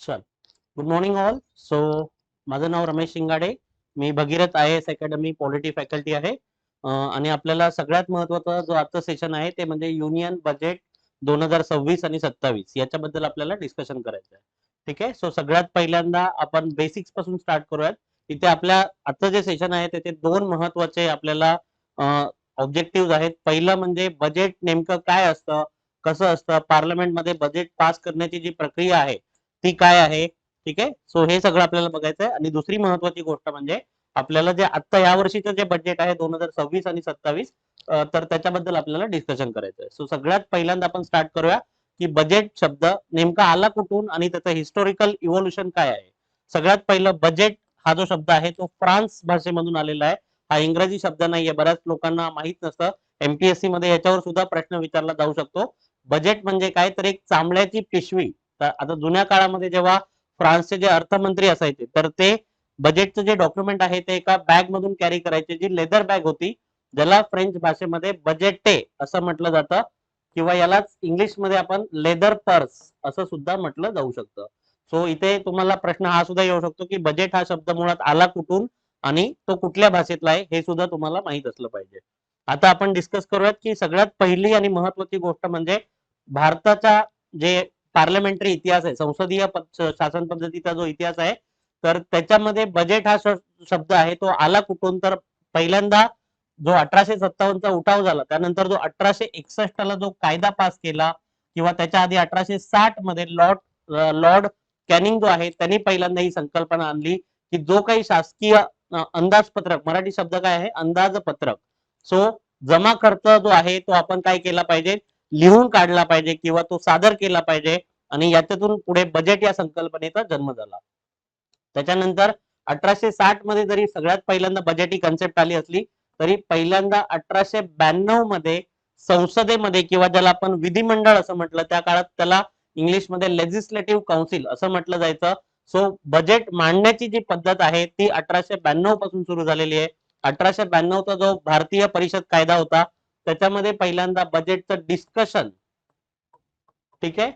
चल good morning all. So माझं नाव रमेश शिंगाडे. मी Bhagirath IAS academy polity faculty आहे. आणि आपल्याला सगळ्यात महत्त्वाचा जो आजचं सेशन आहे ते म्हणजे युनियन बजेट 2026 आणि 27 याच्याबद्दल आपल्याला डिस्कशन करायचं आहे. ठीक आहे. सो सगळ्यात पहिल्यांदा आपण बेसिक्स पासून स्टार्ट करूयात. इथे आपल्या आजचं जे सेशन आहे त्याचे दोन महत्त्वाचे आपल्याला ऑब्जेक्टिव्ह आहेत. पहिलं म्हणजे बजेट नेमकं काय असतं, कसं असतं, पार्लमेंटमध्ये बजेट पास करण्याची जी प्रक्रिया आहे ती काय आहे. ठीक आहे. सो हे सगळं आपल्याला बघायचं आहे. आणि दुसरी महत्वाची गोष्ट म्हणजे आपल्याला जे आता या वर्षीचं जे बजेट आहे 2026 आणि 27 तर त्याच्याबद्दल आपल्याला डिस्कशन करायचं आहे. सो सगळ्यात पहिल्यांदा आपण स्टार्ट करूया की बजेट शब्द नेमका आला कुठून आणि त्याचं हिस्टोरिकल इव्होल्युशन काय आहे. सगळ्यात पहिलं बजेट हा जो शब्द आहे तो फ्रान्स भाषेमधून आलेला आहे. हा इंग्रजी शब्द नाहीये. बऱ्याच लोकांना माहित नसतं. MPSC मध्ये याच्यावर सुद्धा प्रश्न विचारला जाऊ शकतो. बजेट म्हणजे काय तर एक चांबड्याची पिशवी. तर आता जुन्या काळामध्ये जेव्हा फ्रान्सचे जे अर्थमंत्री असायचे तर ते बजेटचं जे डॉक्युमेंट आहे ते एका बॅग मधून कॅरी करायचे, जी लेदर बॅग होती, ज्याला फ्रेंच भाषेमध्ये बजेटे असं म्हटलं जातं किंवा यालाच इंग्लिशमध्ये आपण लेदर पर्स असं सुद्धा म्हटलं जाऊ शकतं. सो इथे तुम्हाला प्रश्न हा सुद्धा येऊ शकतो की बजेट हा शब्द मुळात आला कुठून आणि तो कुठल्या भाषेतला आहे हे सुद्धा तुम्हाला माहित असलं पाहिजे. आता आपण डिस्कस करूयात की सगळ्यात पहिली आणि महत्वाची गोष्ट म्हणजे भारताचा जे पार्लमेंटरी इतिहास आहे, संसदीय शासन पद्धतीचा जो इतिहास आहे तर त्याच्यामध्ये बजेट हा शब्द आहे तो आला कुठून. तर पहिल्यांदा जो 1857चा उठाव झाला त्यानंतर जो 1861 ला जो कायदा पास केला किंवा त्याच्या आधी 1860 मध्ये लॉर्ड कॅनिंग जो आहे त्यांनी पहिल्यांदा ही संकल्पना आणली की जो काही शासकीय अंदाजपत्रक, मराठी शब्द काय आहे अंदाजपत्रक, सो जमा खर्च जो आहे तो आपण काय केला पाहिजे, लिहून काढला पाहिजे किंवा तो सादर केला पाहिजे. आणि याच्यातून पुढे बजेट या संकल्पनेचा जन्म झाला. त्याच्यानंतर 1860 मध्ये जरी सगळ्यात पहिल्यांदा बजेट ही कन्सेप्ट आली असली तरी पहिल्यांदा 1892 मध्ये संसदेमध्ये किंवा ज्याला आपण विधिमंडळ असं म्हटलं, त्या काळात त्याला इंग्लिशमध्ये लेजिस्लेटिव्ह काउन्सिल असं म्हटलं जायचं. सो बजेट मांडण्याची जी पद्धत आहे ती 1892 पासून सुरू झालेली आहे. 1892 चा जो भारतीय परिषद कायदा होता त्याच्यामध्ये पहिल्यांदा बजेटचं डिस्कशन. ठीक आहे.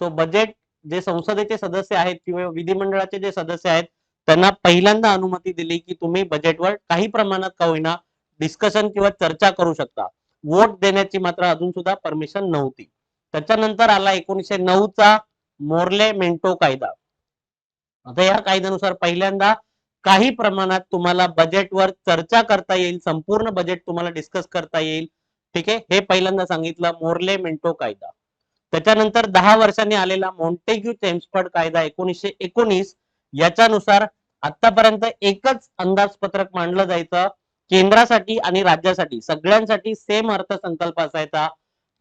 सो बजेट जे संसदेचे सदस्य आहेत किंवा विधिमंडळाचे जे सदस्य आहेत त्यांना पहिल्यांदा अनुमती दिली की तुम्ही बजेटवर काही प्रमाणात का होईना डिस्कशन किंवा चर्चा करू शकता. वोट देण्याची मात्र अजून सुद्धा परमिशन नव्हती. त्याच्यानंतर आला 1909 चा मोर्ले मेंटो कायदा. आता या कायद्यानुसार पहिल्यांदा काही प्रमाणात तुम्हाला बजेटवर चर्चा करता येईल, संपूर्ण बजेट तुम्हाला डिस्कस करता येईल. ठीक आहे. हे पहिल्यांदा सांगितलं मोर्ले मेंटो कायदा. त्याच्यानंतर 10 वर्षांनी आलेला मॉन्टेग्यू चेम्सफर्ड कायदा 1919 याच्यानुसार आतापर्यंत एकच अंदाजपत्रक मांडलं जायचं, केंद्रासाठी आणि राज्यासाठी सगळ्यांसाठी सेम अर्थसंकल्प असायचा.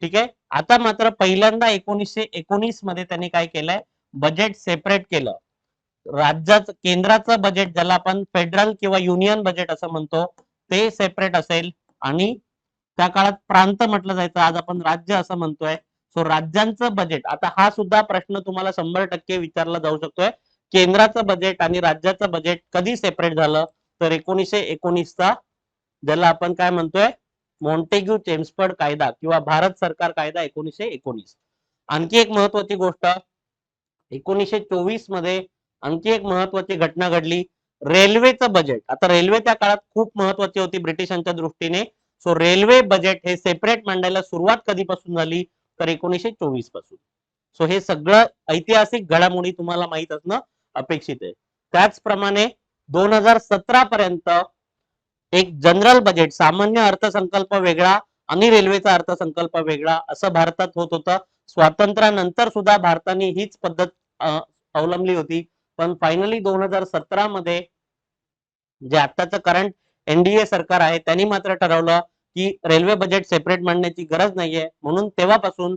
ठीक आहे. आता मात्र पहिल्यांदा 1919 मध्ये त्यांनी काय केलंय, बजेट सेपरेट केलं. राज्याचं केंद्राचं बजेट ज्याला आपण फेडरल किंवा युनियन बजेट असं म्हणतो ते सेपरेट असेल आणि त्या काळात प्रांत म्हटलं जायचं, आज आपण राज्य असं म्हणतोय. सो राज्यांचं बजेट, आता हा सुद्धा प्रश्न तुम्हाला 100% विचारला जाऊ शकतोय. केंद्राचं बजेट आणि राज्याचं बजेट कधी सेपरेट झालं तर 1919 चा ज्याला आपण काय म्हणतोय मॉन्टेग्यू चेम्सफर्ड कायदा किंवा भारत सरकार कायदा 1919. आणखी एक महत्वाची गोष्ट 1924 मध्ये आणखी एक महत्वाची घटना घडली, रेल्वेचं बजेट. आता रेल्वे त्या काळात खूप महत्वाची होती ब्रिटिशांच्या दृष्टीने. सो रेल्वे बजेट हे सेपरेट मांडायला सुरुवात कधीपासून झाली तर 1924 पासून. सो हे सगळं ऐतिहासिक घडामोडी तुम्हाला माहित असणं अपेक्षित आहे. त्याचप्रमाणे 2017 पर्यंत एक जनरल बजेट, सामान्य अर्थसंकल्प वेगळा आणि रेल्वेचा अर्थसंकल्प वेगळा असं भारतात होत होतं. स्वातंत्र्यानंतर सुद्धा भारताने हीच पद्धत अवलंबली होती. पण फायनली 2017 मध्ये जे आताचं करंट NDA सरकार आहे त्यांनी मात्र ठरवलं की रेल्वे बजेट सेपरेट मांडण्याची गरज नाहीये. म्हणून तेव्हापासून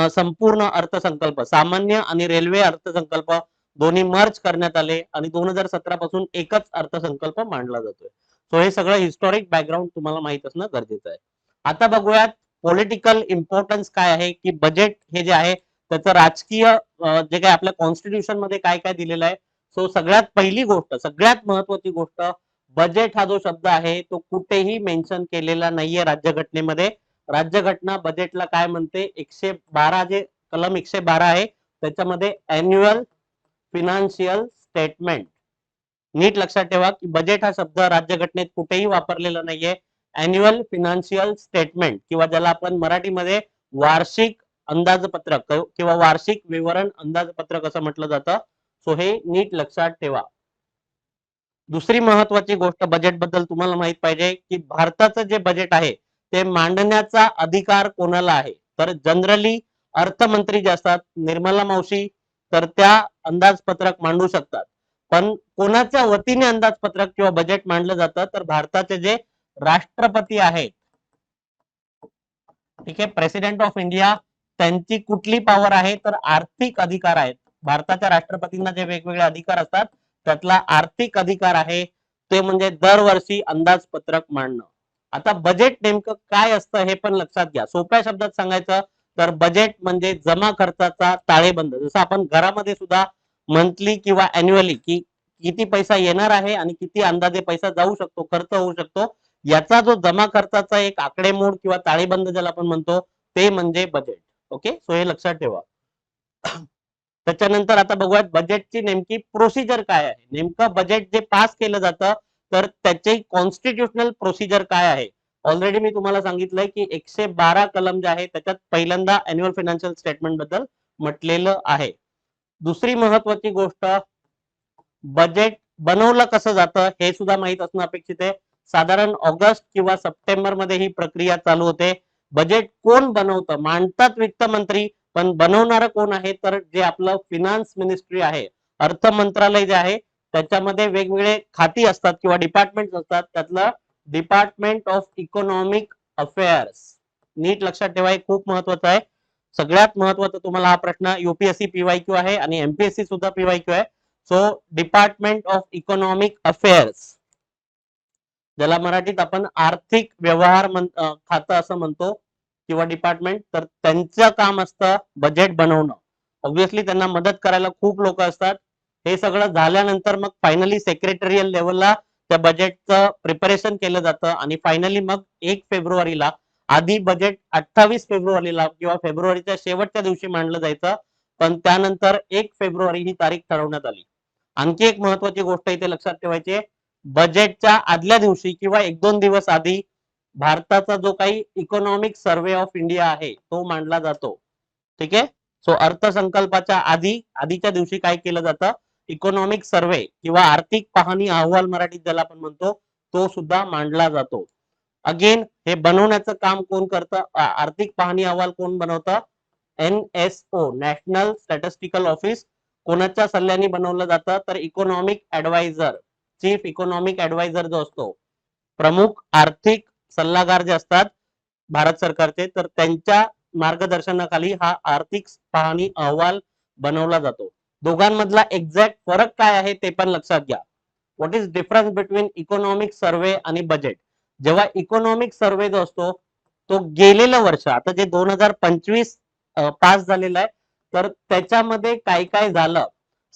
संपूर्ण अर्थसंकल्प, सामान्य आणि रेल्वे अर्थसंकल्प दोन्ही मर्ज करण्यात आले आणि 2017 पासून एकच अर्थसंकल्प मांडला जातोय. सो हे सगळं हिस्टॉरिक बॅकग्राऊंड तुम्हाला माहित असणं गरजेचं आहे. आता बघूयात पॉलिटिकल इम्पॉर्टन्स काय आहे की बजेट हे जे आहे त्याचं राजकीय जे काही आपल्या कॉन्स्टिट्यूशन मध्ये काय काय दिलेलं आहे. सो सगळ्यात पहिली गोष्ट, सगळ्यात महत्वाची गोष्ट, बजेट हा जो शब्द आहे तो कुठेही मेन्शन केलेला नाहीये राज्यघटनेमध्ये. राज्यघटना बजेटला काय म्हणते, 112 जे कलम 112 आहे त्याच्यामध्ये अॅन्युअल फिनान्शियल स्टेटमेंट. नीट लक्षात ठेवा की बजेट हा शब्द राज्यघटनेत कुठेही वापरलेला नाहीये. अॅन्युअल फिनान्शियल स्टेटमेंट किंवा ज्याला आपण मराठीमध्ये वार्षिक अंदाजपत्रक किंवा वार्षिक विवरण अंदाजपत्रक असं म्हटलं जातं. सो हे नीट लक्षात ठेवा. दुसरी महत्वाची गोष्ट बजेट बद्दल तुम्हाला माहित पाहिजे की भारताचं जे बजेट आहे ते मांडण्याचा अधिकार कोणाला आहे. तर जनरली अर्थमंत्री जे असतात निर्मला मावशी तर त्या अंदाजपत्रक मांडू शकतात. पण कोणाच्या वतीने अंदाजपत्रक किंवा बजेट मांडलं जातं तर भारताचे जे राष्ट्रपती आहेत, ठीक आहे, प्रेसिडेंट ऑफ इंडिया, त्यांची कुठली पॉवर आहे तर आर्थिक अधिकार आहेत. भारताच्या राष्ट्रपतींना जे वेगवेगळे अधिकार असतात त्यातला आर्थिक अधिकार आहे ते म्हणजे दरवर्षी अंदाजपत्रक मांडणं. आता बजेट नेमकं काय असतं हे पण लक्षात घ्या. सोप्या शब्दात सांगायचं तर बजेट म्हणजे जमा खर्चाचा ताळेबंद. जसं आपण घरामध्ये सुद्धा मंथली किंवा अॅन्युअली की किती पैसा येणार आहे आणि किती अंदाजे पैसा जाऊ शकतो, खर्च होऊ शकतो, याचा जो जमा खर्चाचा एक आकडेमोड किंवा ताळेबंद ज्याला आपण म्हणतो ते म्हणजे बजेट. ओके, सो हे लक्षात ठेवा. त्याच्यानंतर आता बघूयात बजेटची नेमकी प्रोसिजर काय आहे. नेमकं बजेट जे पास केलं जातं तर त्याची कॉन्स्टिट्युशनल प्रोसिजर काय आहे. ऑलरेडी मी तुम्हाला सांगितलंय की 112 कलम जे आहे त्याच्यात पहिल्यांदा अॅन्युअल फायनान्शियल स्टेटमेंट बद्दल म्हटलेलं आहे. दुसरी महत्वाची गोष्ट, बजेट बनवलं कसं जातं हे सुद्धा माहित असणं अपेक्षित आहे. साधारण ऑगस्ट किंवा सप्टेंबर मध्ये ही प्रक्रिया चालू होते. बजेट कोण बनवतं, मांडतात वित्त मंत्री, पण बनवणारं कोण आहे तर जे आपलं फिनान्स मिनिस्ट्री आहे, अर्थ मंत्रालय जे आहे त्याच्यामध्ये वेगवेगळे खाती असतात किंवा डिपार्टमेंट असतात. त्यातलं डिपार्टमेंट ऑफ इकॉनॉमिक अफेअर्स. नीट लक्षात ठेवा, हे खूप महत्वाचं आहे. सगळ्यात महत्वाचा तुम्हाला हा प्रश्न युपीएससी पीवायक्यू आहे आणि एमपीएससी सुद्धा पीवायक्यू आहे. So department of economic affairs, ज्याला मराठीत आपण आर्थिक व्यवहार खातं असं म्हणतो किंवा डिपार्टमेंट, तर त्यांचं काम असतं बजेट बनवणं. ऑब्व्हियसली त्यांना मदत करायला खूप लोक असतात. हे सगळं झाल्यानंतर मग फायनली सेक्रेटरियल लेवलला त्या बजेटचं प्रिपरेशन केलं जातं आणि फायनली मग 1 फेब्रुवारीला, आधी बजेट 28 फेब्रुवारीला किंवा फेब्रुवारीच्या शेवटच्या दिवशी मांडलं जायचं, पण त्यानंतर 1 फेब्रुवारी ही तारीख ठरवण्यात आली. आणखी एक महत्वाची गोष्ट इथे लक्षात ठेवायची, बजेटच्या आदल्या दिवशी किंवा 1-2 दिवस आधी भारताचा जो काही इकॉनॉमिक सर्वे ऑफ इंडिया आहे तो मांडला जातो. ठीक आहे, सो अर्थसंकल्पाच्या आधीच्या दिवशी काय केलं जातं, इकॉनॉमिक सर्वे किंवा आर्थिक पाहणी अहवाल मराठीत ज्याला आपण म्हणतो तो सुद्धा मांडला जातो. अगेन हे बनवण्याचं काम कोण करतं, आर्थिक पाहणी अहवाल कोण बनवतं, NSO, नॅशनल स्टॅटिस्टिकल ऑफिस. कोणाच्या सल्ल्याने बनवलं जातं तर economic adviser, chief economic adviser जो असतो, प्रमुख आर्थिक सल्लागार जे असतात भारत सरकारचे, तर त्यांच्या मार्गदर्शनाखाली हा आर्थिक पाहणी अहवाल बनवला जातो. दोघांमधला एक्झॅक्ट फरक काय आहे ते पण लक्षात घ्या. What is difference between economic survey आणि बजेट. जेव्हा इकॉनॉमिक सर्वे जो असतो तो गेलेलं वर्ष, आता जे 2025 पास झालेलं आहे, तर त्याच्यामध्ये काय काय झालं,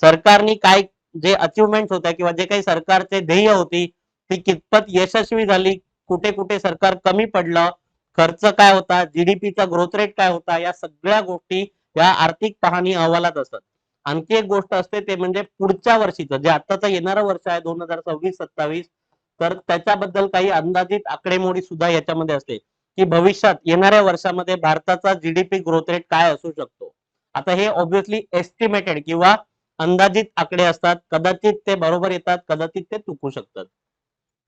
सरकारने काय जे अचिव्हमेंट होत्या किंवा जे काही सरकारचे ध्येय होती ती कितपत यशस्वी झाली, कुठे कुठे सरकार कमी पडलं, खर्च काय होता, जीडीपीचा ग्रोथ रेट काय होता, या सगळ्या गोष्टी या आर्थिक पाहणी अहवालात असतात. आणखी एक गोष्ट असते ते म्हणजे पुढच्या वर्षीचं जे आताचं येणारं वर्ष आहे 2026-27, तर त्याच्याबद्दल काही अंदाजित आकडेमोडी सुद्धा याच्यामध्ये असते की भविष्यात येणाऱ्या वर्षामध्ये भारताचा जीडीपी ग्रोथ रेट काय असू शकतो. आता हे ऑब्व्हियसली एस्टिमेटेड किंवा अंदाजित आकडे असतात, कदाचित ते बरोबर येतात, कदाचित ते चुकू शकतात.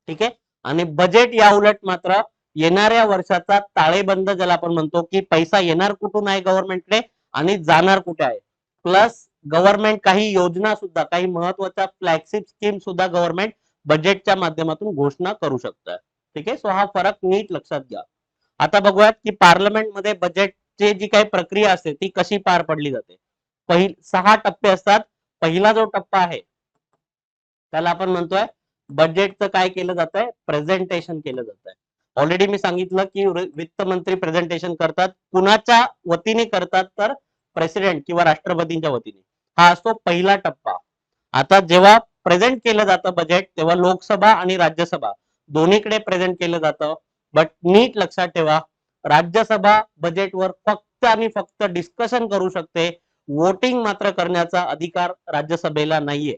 ठीक आहे, आणि बजेट या उलट मात्र येणाऱ्या वर्षाचा ताळेबंद ज्याला आपण म्हणतो की पैसा येणार कुठून आहे गव्हर्नमेंटने आणि जाणार कुठे आहे, प्लस गव्हर्नमेंट काही योजना सुद्धा, काही महत्वाच्या फ्लॅगशिप स्कीम सुद्धा गव्हर्नमेंट बजेटच्या माध्यमातून घोषणा करू शकतात. ठीक आहे, सो हा फरक नीट लक्षात घ्या. आता बघूयात की पार्लमेंटमध्ये बजेटची जी काही प्रक्रिया असते ती कशी पार पडली जाते. 6 टप्पे असतात. पहिला जो टप्पा आहे त्याला आपण म्हणतोय बजेटचं काय केलं जात आहे, प्रेझेंटेशन केलं जात आहे. ऑलरेडी मी सांगितलं की वित्त मंत्री प्रेझेंटेशन करतात, कुणाच्या वतीने करतात तर प्रेसिडेंट किंवा राष्ट्रपतींच्या वतीने. हा असतो पहिला टप्पा. आता जेव्हा प्रेझेंट केलं जातं बजेट तेव्हा लोकसभा आणि राज्यसभा दोन्हीकडे प्रेझेंट केलं जातं. बट नीट लक्षात ठेवा, राज्यसभा बजेटवर फक्त आणि फक्त डिस्कशन करू शकते, वोटिंग मात्र करण्याचा अधिकार राज्यसभेला नाहीये.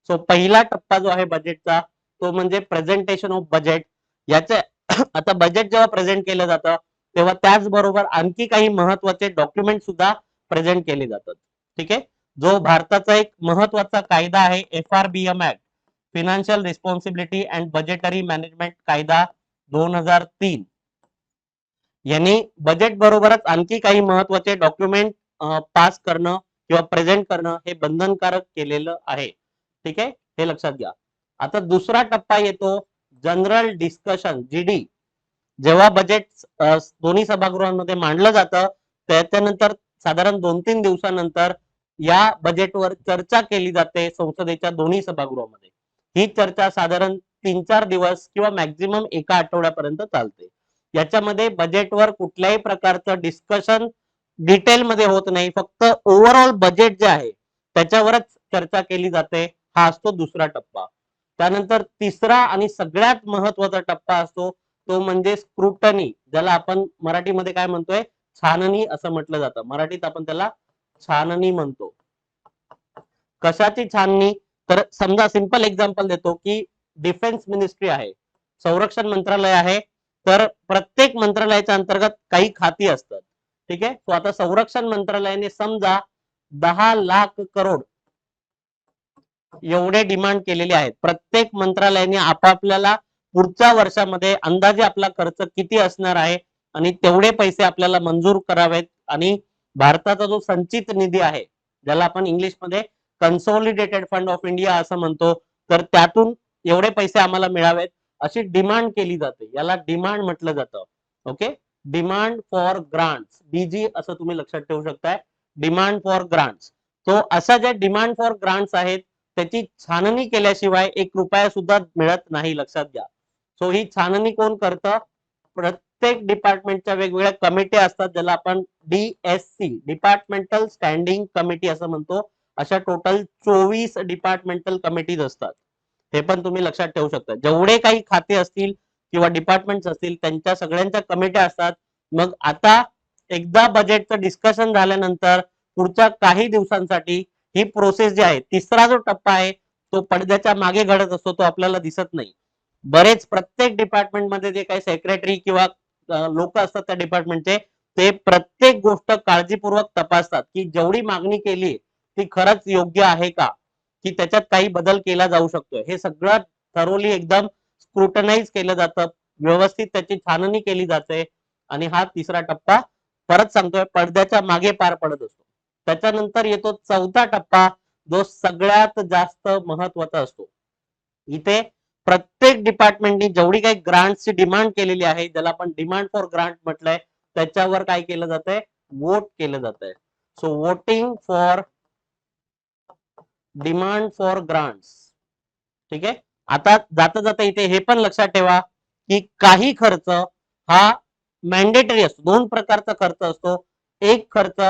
सो पहिला टप्पा जो आहे बजेटचा तो म्हणजे प्रेझेंटेशन ऑफ बजेट. याच्या आता बजेट जेव्हा प्रेझेंट केलं जातं तेव्हा त्याचबरोबर आणखी काही महत्वाचे डॉक्युमेंट सुद्धा प्रेझेंट केले जातात. ठीक आहे. जो भारताचा एक महत्वाचा कायदा आहे FRBM act, financial responsibility and budgetary management कायदा 2003, यांनी बजेट बरोबरच आणखी काही महत्वाचे डॉक्युमेंट पास करणं किंवा प्रेझेंट करणं हे बंधनकारक केलेलं आहे. ठीक आहे, हे लक्षात घ्या. आता दुसरा टप्पा येतो जनरल डिस्कशन, GD. जेव्हा बजेट दोन्ही सभागृहांमध्ये मांडलं जातं त्याच्यानंतर साधारण 2-3 दिवसानंतर या बजेटवर चर्चा केली जाते संसदेच्या दोन्ही सभागृहामध्ये. ही चर्चा साधारण 3-4 दिवस किंवा मॅक्झिमम एका आठवड्यापर्यंत चालते. याच्यामध्ये बजेटवर कुठल्याही प्रकारचं डिस्कशन डिटेलमध्ये होत नाही, फक्त ओव्हरऑल बजेट जे आहे त्याच्यावरच चर्चा केली जाते. हा असतो दुसरा टप्पा. त्यानंतर तिसरा आणि सगळ्यात महत्वाचा टप्पा असतो तो म्हणजे स्क्रुटनी, ज्याला आपण मराठीमध्ये काय म्हणतोय, छाननी असं म्हटलं जातं. मराठीत आपण त्याला छाननी म्हणतो. कशाची छाननी? तर समजा सिंपल एक्झाम्पल देतो की डिफेन्स मिनिस्ट्री आहे, संरक्षण मंत्रालय आहे, तर प्रत्येक मंत्रालयाच्या अंतर्गत काही खाती असतात. ठीक आहे. तो आता संरक्षण मंत्रालयाने समजा 10 लाख करोड एवढे डिमांड केलेले आहेत. प्रत्येक मंत्रालयाने आपापल्याला पुढच्या वर्षामध्ये अंदाजे आपला खर्च किती असणार आहे आणि तेवढे पैसे आपल्याला मंजूर करावेत. आणि भारताचा जो संचित निधी आहे ज्याला आपण इंग्लिशमध्ये कन्सोलिडेटेड फंड ऑफ इंडिया असं म्हणतो, तर त्यातून एवढे पैसे आम्हाला मिळावेत अशी डिमांड केली जाते. याला डिमांड म्हटलं जातं. Okay, demand for grants, DG असं तुम्ही लक्षात ठेवू शकताय, डिमांड फॉर ग्रांट्स. तो अशा ज्या डिमांड फॉर ग्रांट्स आहेत त्याची छाननी केल्याशिवाय 1 रुपया सुद्धा मिळत नाही, लक्षात घ्या. सो ही छाननी कोण करतं? प्रत्येक डिपार्टमेंटच्या वेगवेगळ्या कमिटी असतात ज्याला आपण DSC, डिपार्टमेंटल स्टँडिंग कमिटी असं म्हणतो. अशा टोटल 24 डिपार्टमेंटल कमिटीज असतात. हे पण तुम्ही लक्षात ठेवू शकता. जेवढे काही खाते असतील किंवा डिपार्टमेंट्स असतील त्यांच्या सगळ्यांच्या कमिट्या असतात. मग आता एकदा बजेटचं डिस्कशन झाल्यानंतर पुढच्या काही दिवसांसाठी ही प्रोसेस जी आहे, तिसरा जो टप्पा आहे तो पडद्याच्या मागे घडत असतो, तो आपल्याला दिसत नाही. बरेच प्रत्येक डिपार्टमेंटमध्ये जे काही सेक्रेटरी किंवा लोक असतात त्या डिपार्टमेंटचे, ते प्रत्येक गोष्ट काळजीपूर्वक तपासतात की जेवढी मागणी केली ती खरंच योग्य आहे का, की त्याच्यात काही बदल केला जाऊ शकतोय. हे सगळं थरोली एकदम स्क्रुटनाइज केलं जातं, व्यवस्थित त्याची छाननी केली जाते. आणि हा तिसरा टप्पा परत सांगतोय पडद्याच्या मागे पार पडत असतो. त्याच्यानंतर येतो चौथा टप्पा जो सगळ्यात जास्त महत्वाचा असतो. इथे प्रत्येक डिपार्टमेंटनी जेवढी काही ग्रांटची डिमांड केलेली आहे ज्याला आपण डिमांड फॉर ग्रांट म्हटलंय त्याच्यावर काय केलं जातंय, वोट केलं जातंय. So voting for demand for grants. ठीक आहे. आता जाता जाता इथे हे पण लक्षात ठेवा की काही खर्च हा मॅन्डेटरी असतो. 2 प्रकारचा खर्च असतो. एक खर्च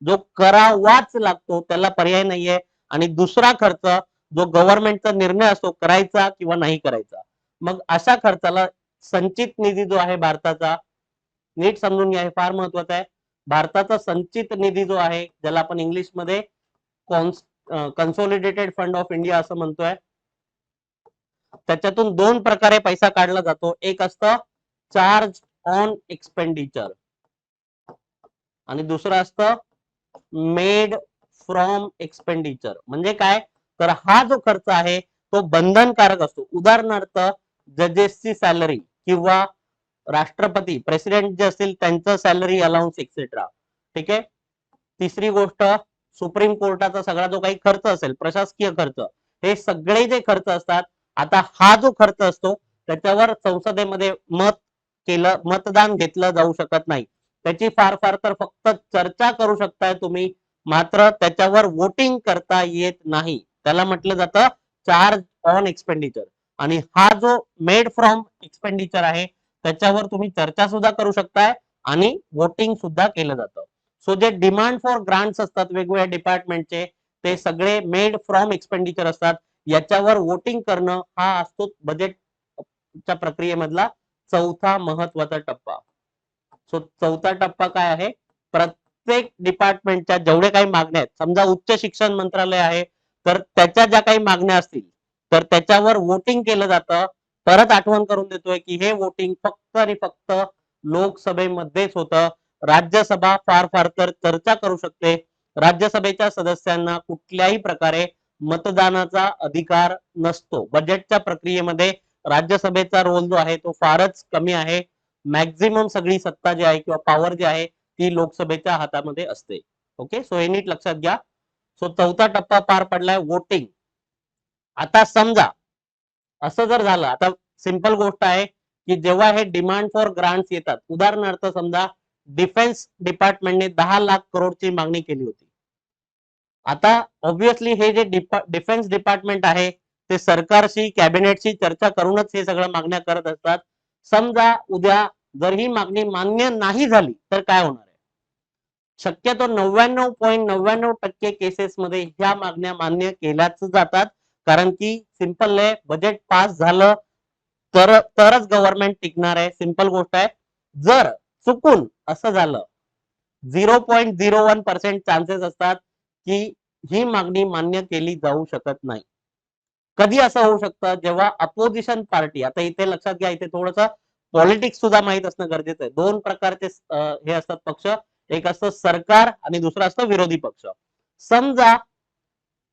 जो करावाच लागतो त्याला पर्याय नाहीये, आणि दुसरा खर्च जो गव्हर्नमेंटचा निर्णय असतो करायचा किंवा नाही करायचा. मग अशा खर्चाला संचित निधी जो आहे भारताचा, नीट समजून घ्या, हे फार महत्वाचं आहे. भारताचा संचित निधी जो आहे ज्याला आपण इंग्लिशमध्ये कन्सोलिडेटेड फंड ऑफ इंडिया असं म्हणतोय, त्याच्यातून 2 प्रकारे पैसा काढला जातो. एक असतं चार्ज ऑन एक्सपेंडिचर आणि दुसरं असतं मेड फ्रॉम एक्सपेंडिचर. म्हणजे काय, तर हा जो खर्च आहे तो बंधनकारक असतो. उदाहरणार्थ जजेसची सॅलरी किंवा राष्ट्रपती प्रेसिडेंट जे असतील त्यांचं सॅलरी अलाउन्स एक्सेट्रा. ठीक आहे. तिसरी गोष्ट सुप्रीम कोर्टाचा सगळा जो काही खर्च असेल, प्रशासकीय खर्च, हे सगळे जे खर्च असतात, आता हा जो खर्च असतो त्याच्यावर संसदेमध्ये मतदान घेतलं जाऊ शकत नाही. त्याची फार फार तर फक्त चर्चा करू शकताय तुम्ही, मात्र त्याच्यावर वोटिंग करता येत नाही. त्याला म्हटलं जातं चार्ज ऑन एक्सपेंडिचर. आणि हा जो मेड फ्रॉम एक्सपेंडिचर आहे त्याच्यावर तुम्ही चर्चा सुद्धा करू शकताय आणि वोटिंग सुद्धा केलं जातं. सो जे डिमांड फॉर ग्रांट्स असतात वेगवेगळ्या डिपार्टमेंटचे, ते सगळे मेड फ्रॉम एक्सपेंडिचर असतात. याच्यावर वोटिंग करणं हा असतो बजेटच्या प्रक्रियेमधला चौथा महत्वाचा टप्पा. सो चौथा टप्पा काय आहे, प्रत्येक डिपार्टमेंटच्या जेवढे काही मागण्या आहेत, समजा उच्च शिक्षण मंत्रालय आहे तर त्याच्या ज्या काही मागण्या असतील तर त्याच्यावर वोटिंग केलं जातं. परत आठवण करून देतोय की हे वोटिंग फक्त आणि फक्त लोकसभेमध्येच होतं. राज्यसभा फार फार तर चर्चा करू शकते. राज्यसभेच्या सदस्यांना कुठल्याही प्रकारे मतदानाचा अधिकार नसतो. बजेटच्या प्रक्रियेमध्ये राज्यसभेचा रोल जो आहे तो फारच कमी आहे. मॅक्झिमम सगळी सत्ता जी आहे किंवा पॉवर जी आहे ती लोकसभेच्या हातामध्ये असते. ओके, सो हे नीट लक्षात घ्या. सो चौथा टप्पा पार पडलाय, वोटिंग. आता समजा असं जर झालं, आता सिंपल गोष्ट आहे की जेव्हा हे डिमांड फॉर ग्रांट्स येतात, उदाहरणार्थ समजा डिफेन्स डिपार्टमेंटने 10 लाख करोडची मागणी केली होती. आता ऑब्विसली हे जे डिफेन्स डिपार्टमेंट आहे ते सरकारशी कॅबिनेटशी चर्चा करूनच हे सगळं मागण्या करत असतात. समजा उद्या जर ही मागणी मान्य नाही झाली तर काय होणार आहे? शक्यतो 99.99% केसेसमध्ये ह्या मागण्या मान्य केल्याच जातात. कारण की सिंपल आहे, बजेट पास झालं तरच गव्हर्नमेंट टिकणार आहे. सिंपल गोष्ट आहे. जर चुकून असं झालं 0.01% चान्सेस असतात की ही मागणी मान्य केली जाऊ शकत नाही. कधी असं होऊ शकतं जेव्हा अपोजिशन पार्टी, आता इथे लक्षात घ्या, इथे थोडस पॉलिटिक्स सुद्धा माहित असणं गरजेचं आहे. दोन प्रकारचे हे असतात पक्ष, एक असतं सरकार आणि दुसरं असतं विरोधी पक्ष. समजा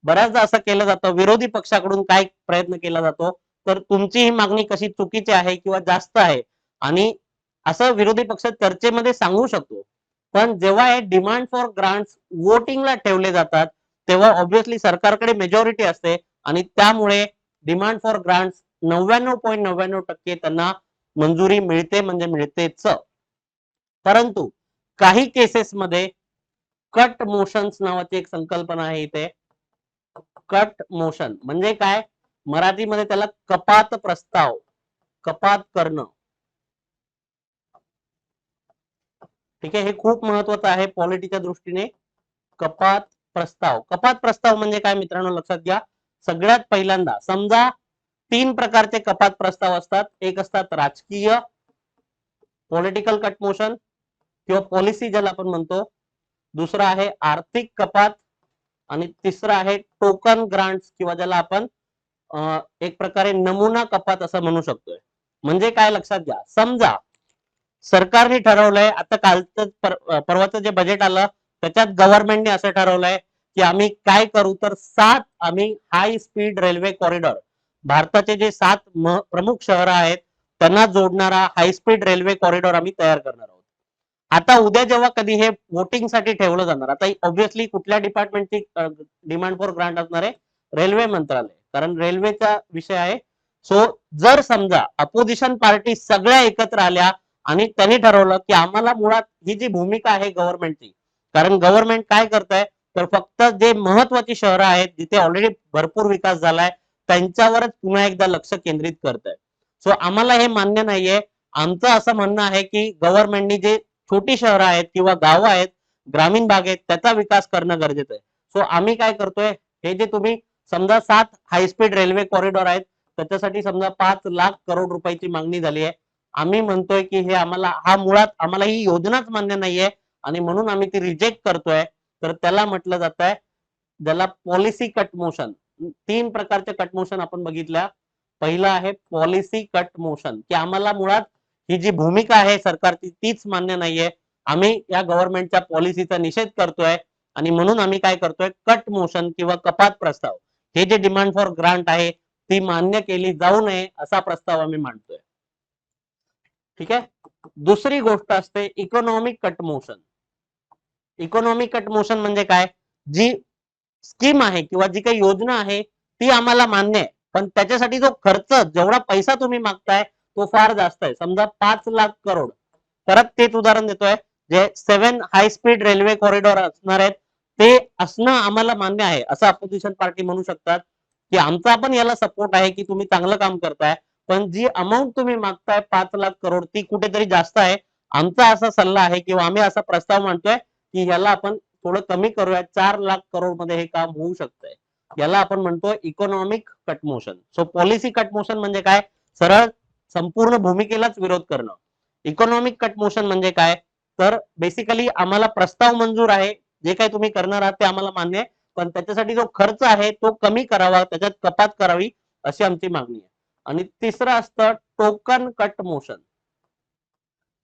बऱ्याचदा असं केलं जातं, विरोधी पक्षाकडून काय प्रयत्न केला जातो तर तुमची ही मागणी कशी चुकीची आहे किंवा जास्त आहे आणि असं विरोधी पक्ष चर्चेमध्ये सांगू शकतो. पण जेव्हा हे डिमांड फॉर ग्रांट्स वोटिंगला ठेवले जातात तेव्हा ऑब्विसली सरकारकडे मेजॉरिटी असते आणि त्यामुळे डिमांड फॉर ग्रांट्स 99.99% त्यांना मंजुरी मिळते, म्हणजे मिळतेच. परंतु काही केसेसमध्ये कट मोशन्स नावाची एक संकल्पना आहे इथे. कट मोशन म्हणजे काय? मराठीमध्ये त्याला कपात प्रस्ताव, कपात करणं. ठीक आहे, हे खूप महत्वाचं आहे पॉलिटीच्या दृष्टीने. कपात प्रस्ताव. कपात प्रस्ताव म्हणजे काय मित्रांनो, लक्षात घ्या. सगळ्यात पहिल्यांदा समजा 3 प्रकारचे कपात प्रस्ताव असतात. एक असतात राजकीय, पॉलिटिकल कट मोशन किंवा पॉलिसी ज्याला आपण म्हणतो. दुसरा आहे आर्थिक कपात आणि तिसरा आहे टोकन ग्रांट्स किंवा ज्याला आपण एक प्रकारे नमुना कपात असं म्हणू शकतोय. म्हणजे काय लक्षात घ्या, समजा सरकारने ठरवलंय, आता कालचं परवाचं जे बजेट आलं त्याच्यात गव्हर्नमेंटने असं ठरवलंय की आम्ही काय करू तर 7 आम्ही हाय स्पीड रेल्वे कॉरिडॉर, भारताचे जे 7 प्रमुख शहर आहेत त्यांना जोडणारा हाय स्पीड रेल्वे कॉरिडॉर आम्ही तयार करणार आहोत. आता उद्या जेव्हा कधी हे वोटिंग साठी ठेवलं जाणार, आता ऑब्विसली कुठल्या डिपार्टमेंटची डिमांड फॉर ग्रांट असणार आहे? रेल्वे मंत्रालय, कारण रेल्वेचा विषय आहे. सो जर समजा अपोजिशन पार्टी सगळ्या एकत्र आल्या आणि त्यांनी ठरवलं की आम्हाला मुळात ही जी भूमिका आहे गव्हर्नमेंटची, कारण गव्हर्नमेंट काय करतंय तर फक्त जे महत्वाची शहरं आहेत जिथे ऑलरेडी भरपूर विकास झालाय त्यांच्यावरच पुन्हा एकदा लक्ष केंद्रित करत आहे. सो आम्हाला हे मान्य नाहीये. आमचं असं म्हणणं आहे की गव्हर्नमेंटनी जे छोटी शहरं आहेत किंवा गावं आहेत, ग्रामीण भाग आहेत, त्याचा विकास करणं गरजेचं आहे. सो आम्ही काय करतोय, हे जे तुम्ही समजा 7 हायस्पीड रेल्वे कॉरिडॉर आहेत त्याच्यासाठी समजा 5 लाख करोड रुपयाची मागणी झाली आहे. आम्ही म्हणतोय की हे हा मुळात आम्हाला ही योजनाच मान्य नाहीये आणि म्हणून आम्ही ती रिजेक्ट करतोय. तर त्याला म्हटलं जात आहे, ज्याला पॉलिसी कट मोशन. 3 प्रकारचे कट मोशन आपण बघितल्या. पहिलं आहे पॉलिसी कट मोशन, की आम्हाला मुळात ही जी भूमिका आहे सरकारची तीच मान्य नाहीये. आम्ही या गव्हर्नमेंटच्या पॉलिसीचा निषेध करतोय आणि म्हणून आम्ही काय करतोय, कट मोशन किंवा कपात प्रस्ताव, हे जे डिमांड फॉर ग्रांट आहे ती मान्य केली जाऊ नये असा प्रस्ताव आम्ही मांडतोय. ठीक आहे. दुसरी गोष्ट असते economic cut motion. Economic cut motion म्हणजे काय, जी स्कीम आहे किंवा जी काही योजना आहे ती आम्हाला मान्य आहे, पण त्याच्यासाठी जो खर्च, जेवढा पैसा तुम्ही मागताय तो फार जास्त आहे. समजा 5 लाख करोड. परत तेच उदाहरण देतोय, जे 7 हाय स्पीड रेल्वे कॉरिडॉर असणार आहेत ते असणं आम्हाला मान्य आहे असं अपोजिशन पार्टी म्हणू शकतात की आमचा पण याला सपोर्ट आहे की तुम्ही चांगलं काम करताय, पण जी अमाऊंट तुम्ही मागताय 5 लाख करोड ती कुठेतरी जास्त आहे. आमचा असा सल्ला आहे किंवा आम्ही असा प्रस्ताव मांडतोय की याला आपण थोडं कमी करूया. 4 लाख करोड मध्ये हे काम होऊ शकतंय. याला आपण म्हणतो economic cut motion. So policy cut motion म्हणजे काय, सरळ संपूर्ण भूमिकेलाच विरोध करणं. इकॉनॉमिक कट मोशन म्हणजे काय, तर बेसिकली आम्हाला प्रस्ताव मंजूर आहे, जे काही तुम्ही करणार आहात ते आम्हाला मान्य आहे, पण त्याच्यासाठी जो खर्च आहे तो कमी करावा, त्याच्यात कपात करावी अशी आमची मागणी आहे. आणि तिसरं असतं token cut motion.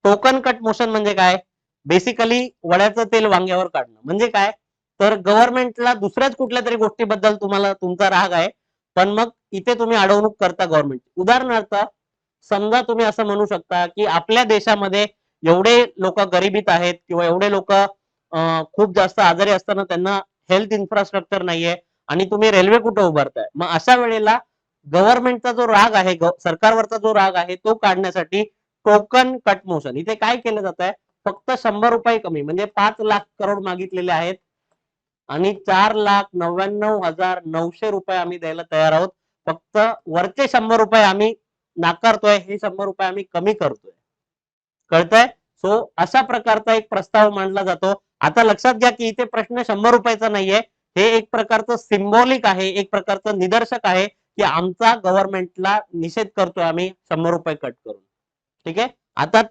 Token cut motion म्हणजे काय? बेसिकली वड्याचं तेल वांग्यावर काढणं. म्हणजे काय? तर गव्हर्नमेंटला दुसऱ्याच कुठल्या तरी गोष्टीबद्दल तुम्हाला तुमचा राग आहे, पण मग इथे तुम्ही अडवणूक करता गव्हर्नमेंट. उदाहरणार्थ समजा तुम्ही असं म्हणू शकता की आपल्या देशामध्ये एवढे लोक गरिबीत आहेत किंवा एवढे लोक खूप जास्त आजारी असताना त्यांना हेल्थ इन्फ्रास्ट्रक्चर नाहीये आणि तुम्ही रेल्वे कुठे उभारताय. मग अशा वेळेला गव्हर्नमेंटचा जो राग आहे, सरकारवरचा जो राग आहे तो काढण्यासाठी टोकन कट मोशन इथे काय केलं जात आहे, फक्त 100 रुपये कमी म्हणजे 5 लाख करोड मागितलेले आहेत आणि 4,99,900 रुपये आम्ही द्यायला तयार आहोत. फक्त वरचे 100 रुपये आम्ही नाकारतोय, हे 100 रुपये आम्ही कमी करतोय. कळतंय? सो अशा प्रकारचा एक प्रस्ताव मांडला जातो. आता लक्षात घ्या की इथे प्रश्न 100 रुपयाचा नाहीये, हे एक प्रकारचं सिम्बॉलिक आहे, एक प्रकारचं निदर्शक आहे की आमचा गव्हर्नमेंटला निषेध करतोय आम्ही 100 रुपये कट करून. ठीक आहे. आता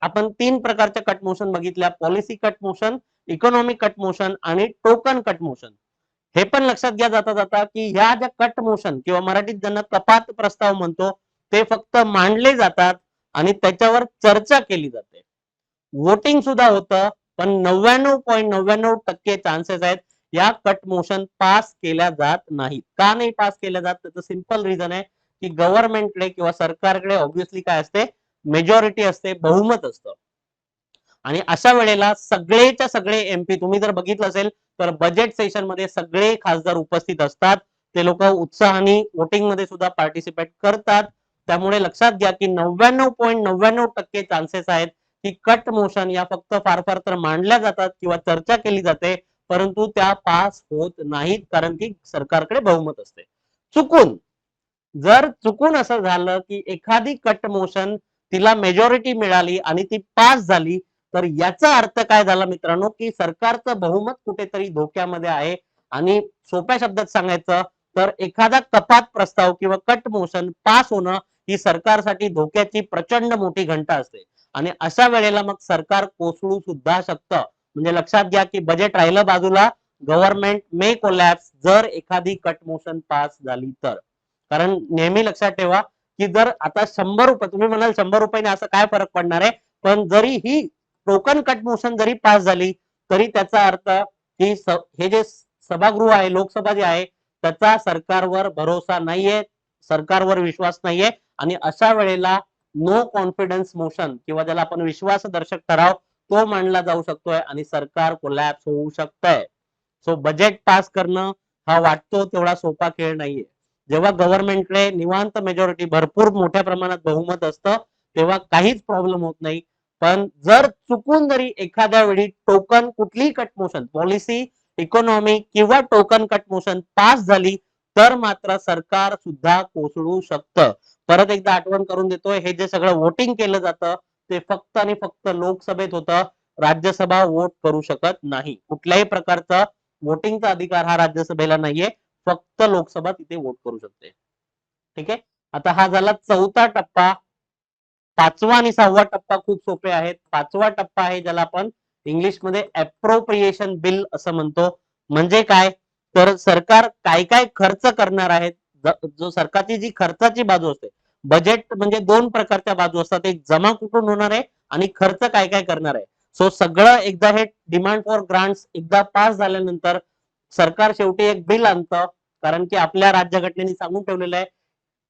आपण तीन प्रकारच्या कट मोशन बघितल्या, policy cut motion, economic cut motion आणि टोकन कट मोशन. हे पण लक्षात घ्या जाता जाता की ह्या ज्या कट मोशन किंवा मराठीत ज्यांना कपात प्रस्ताव म्हणतो ते फक्त मांडले जातात आणि त्याच्यावर चर्चा केली जाते. वोटिंग सुद्धा होतं, पण 99.99% चान्सेस आहेत या कट मोशन पास केल्या जात नाहीत. का नाही पास केल्या जात? त्याचं सिंपल रिझन आहे की गव्हर्नमेंटकडे किंवा सरकारकडे ऑब्व्हियसली काय असते, मेजॉरिटी असते, बहुमत असतं. आणि अशा वेळेला सगळेच्या सगळे एमपी तुम्ही जर बघितलं असेल तर बजेट सेशन मध्ये सगळे खासदार उपस्थित असतात. ते लोक उत्साहाने वोटिंग मध्ये सुद्धा पार्टिसिपेट करतात. त्यामुळे लक्षात घ्या की 99.99% चान्सेस आहेत की कट मोशन या फक्त फार फार तर मांडल्या जातात किंवा चर्चा केली जाते, परंतु त्या पास होत नाहीत कारण की सरकारकडे बहुमत असते. चुकून असं झालं की एखादी कट मोशन तिला मेजॉरिटी मिळाली आणि ती पास झाली, तर याचा अर्थ काय झाला मित्रांनो की सरकारचं बहुमत कुठेतरी धोक्यामध्ये आहे. आणि सोप्या शब्दात सांगायचं तर एखादा कपात प्रस्ताव किंवा कट मोशन पास होणं ही सरकारसाठी धोक्याची प्रचंड मोठी घंटा असते. आणि अशा वेळेला मग सरकार कोसळू सुद्धा शकतं. म्हणजे लक्षात घ्या की बजेट राहिलं बाजूला, गव्हर्नमेंट मे कोलॅप्स जर एखादी कट मोशन पास झाली तर. कारण नेहमी लक्षात ठेवा की जर आता 100 रुपये तुम्ही म्हणाल 100 रुपयाने असं काय फरक पडणार आहे, पण जरी ही टोकन कट मोशन जरी पास झाली तरी त्याचा अर्थ की हे जे सभागृह आहे, लोकसभा जे आहे त्याचा सरकारवर भरोसा नाहीये, सरकारवर विश्वास नाहीये. आणि अशा वेळेला नो कॉन्फिडन्स मोशन किंवा ज्याला आपण विश्वासदर्शक ठराव तो मांडला जाऊ शकतोय आणि सरकार कोलॅप्स होऊ शकतंय. सो बजेट पास करणं हा वाटतो तेवढा सोपा खेळ नाहीये. जेव्हा गव्हर्नमेंटकडे निवांत मेजॉरिटी भरपूर मोठ्या प्रमाणात बहुमत असतं तेव्हा काहीच प्रॉब्लेम होत नाही. पण जर चुकून जरी एखाद्या वेळी टोकन कुठलीही कट मोशन पॉलिसी, इकॉनॉमी किंवा टोकन कट मोशन पास झाली तर मात्र सरकार सुद्धा कोसळू शकतं. परत एकदा आठवण करून देतोय, हे जे सगळं वोटिंग केलं जातं ते फक्त आणि फक्त लोकसभेत होतं, राज्यसभा वोट करू शकत नाही. कुठल्याही प्रकारचा वोटिंगचा अधिकार हा राज्यसभेला नाहीये, फक्त लोकसभा तिथे वोट करू शकते. ठीक आहे. आता हा झाला चौथा टप्पा. पाचवा आणि सहावा टप्पा खूप सोपे आहेत. पाचवा टप्पा आहे ज्याला आपण इंग्लिशमध्ये अप्रोप्रिएशन बिल असं म्हणतो. म्हणजे काय, तर सरकार काय काय खर्च करणार आहे, जो सरकारची जी खर्चाची बाजू असते. बजेट म्हणजे दोन प्रकारच्या बाजू असतात, एक जमा कुठून होणार आहे आणि खर्च काय काय करणार आहे. सो सगळं एकदा हे डिमांड फॉर ग्रांट्स एकदा पास झाल्यानंतर सरकार शेवटी एक बिल आणतं. कारण की आपल्या राज्यघटनेने सांगून ठेवलेलं आहे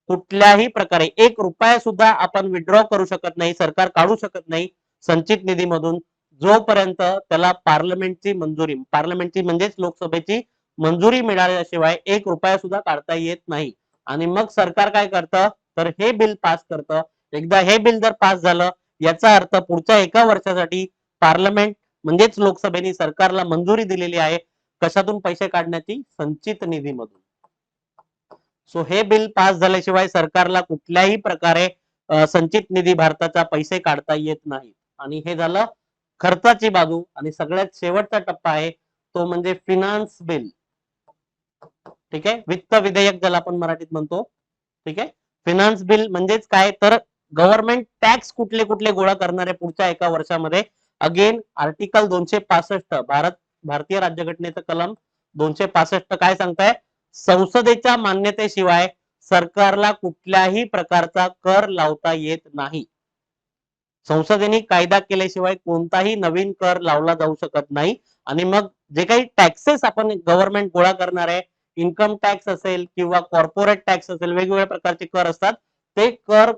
कुठल्याही प्रकारे 1 रुपया सुद्धा आपण विड्रॉ करू शकत नाही, सरकार काढू शकत नाही संचित निधीमधून जोपर्यंत त्याला पार्लमेंटची म्हणजेच लोकसभेची मंजुरी मिळाल्याशिवाय 1 रुपया सुद्धा काढता येत नाही. आणि मग सरकार काय करतं, तर हे बिल पास करतं. एकदा हे बिल जर पास झालं याचा अर्थ पुढच्या 1 वर्षासाठी पार्लमेंट म्हणजेच लोकसभेने सरकारला मंजुरी दिलेली आहे. कशातून पैसे काढण्याची? संचित निधीमधून. सो हे बिल पास झाल्याशिवाय सरकारला कुठल्याही प्रकारे संचित निधी भारताचा पैसे काढता येत नाही. आणि हे झालं खर्चाची बाजू. आणि सगळ्यात शेवटचा टप्पा आहे तो म्हणजे फिनान्स बिल. ठीक आहे, वित्त विधेयक ज्याला आपण मराठीत म्हणतो. ठीक आहे, फिनान्स बिल म्हणजेच काय, तर गव्हर्नमेंट टॅक्स कुठले कुठले गोळा करणार आहे पुढच्या 1 वर्षामध्ये अगेन आर्टिकल 265 भारतीय राज्यघटनेचं कलम 265 काय सांगताय, संसदेच्या मान्यतेशिवाय सरकारला कुठल्याही प्रकारचा कर लावता येत नाही. संसदेने कायदा केल्याशिवाय कोणताही नवीन कर लावला जाऊ शकत नाही. आणि मग जे काही टॅक्सेस आपण गव्हर्नमेंट गोळा करणार आहे, इन्कम टॅक्स असेल किंवा कॉर्पोरेट टॅक्स असेल, वेगवेगळ्या प्रकारचे कर असतात, ते कर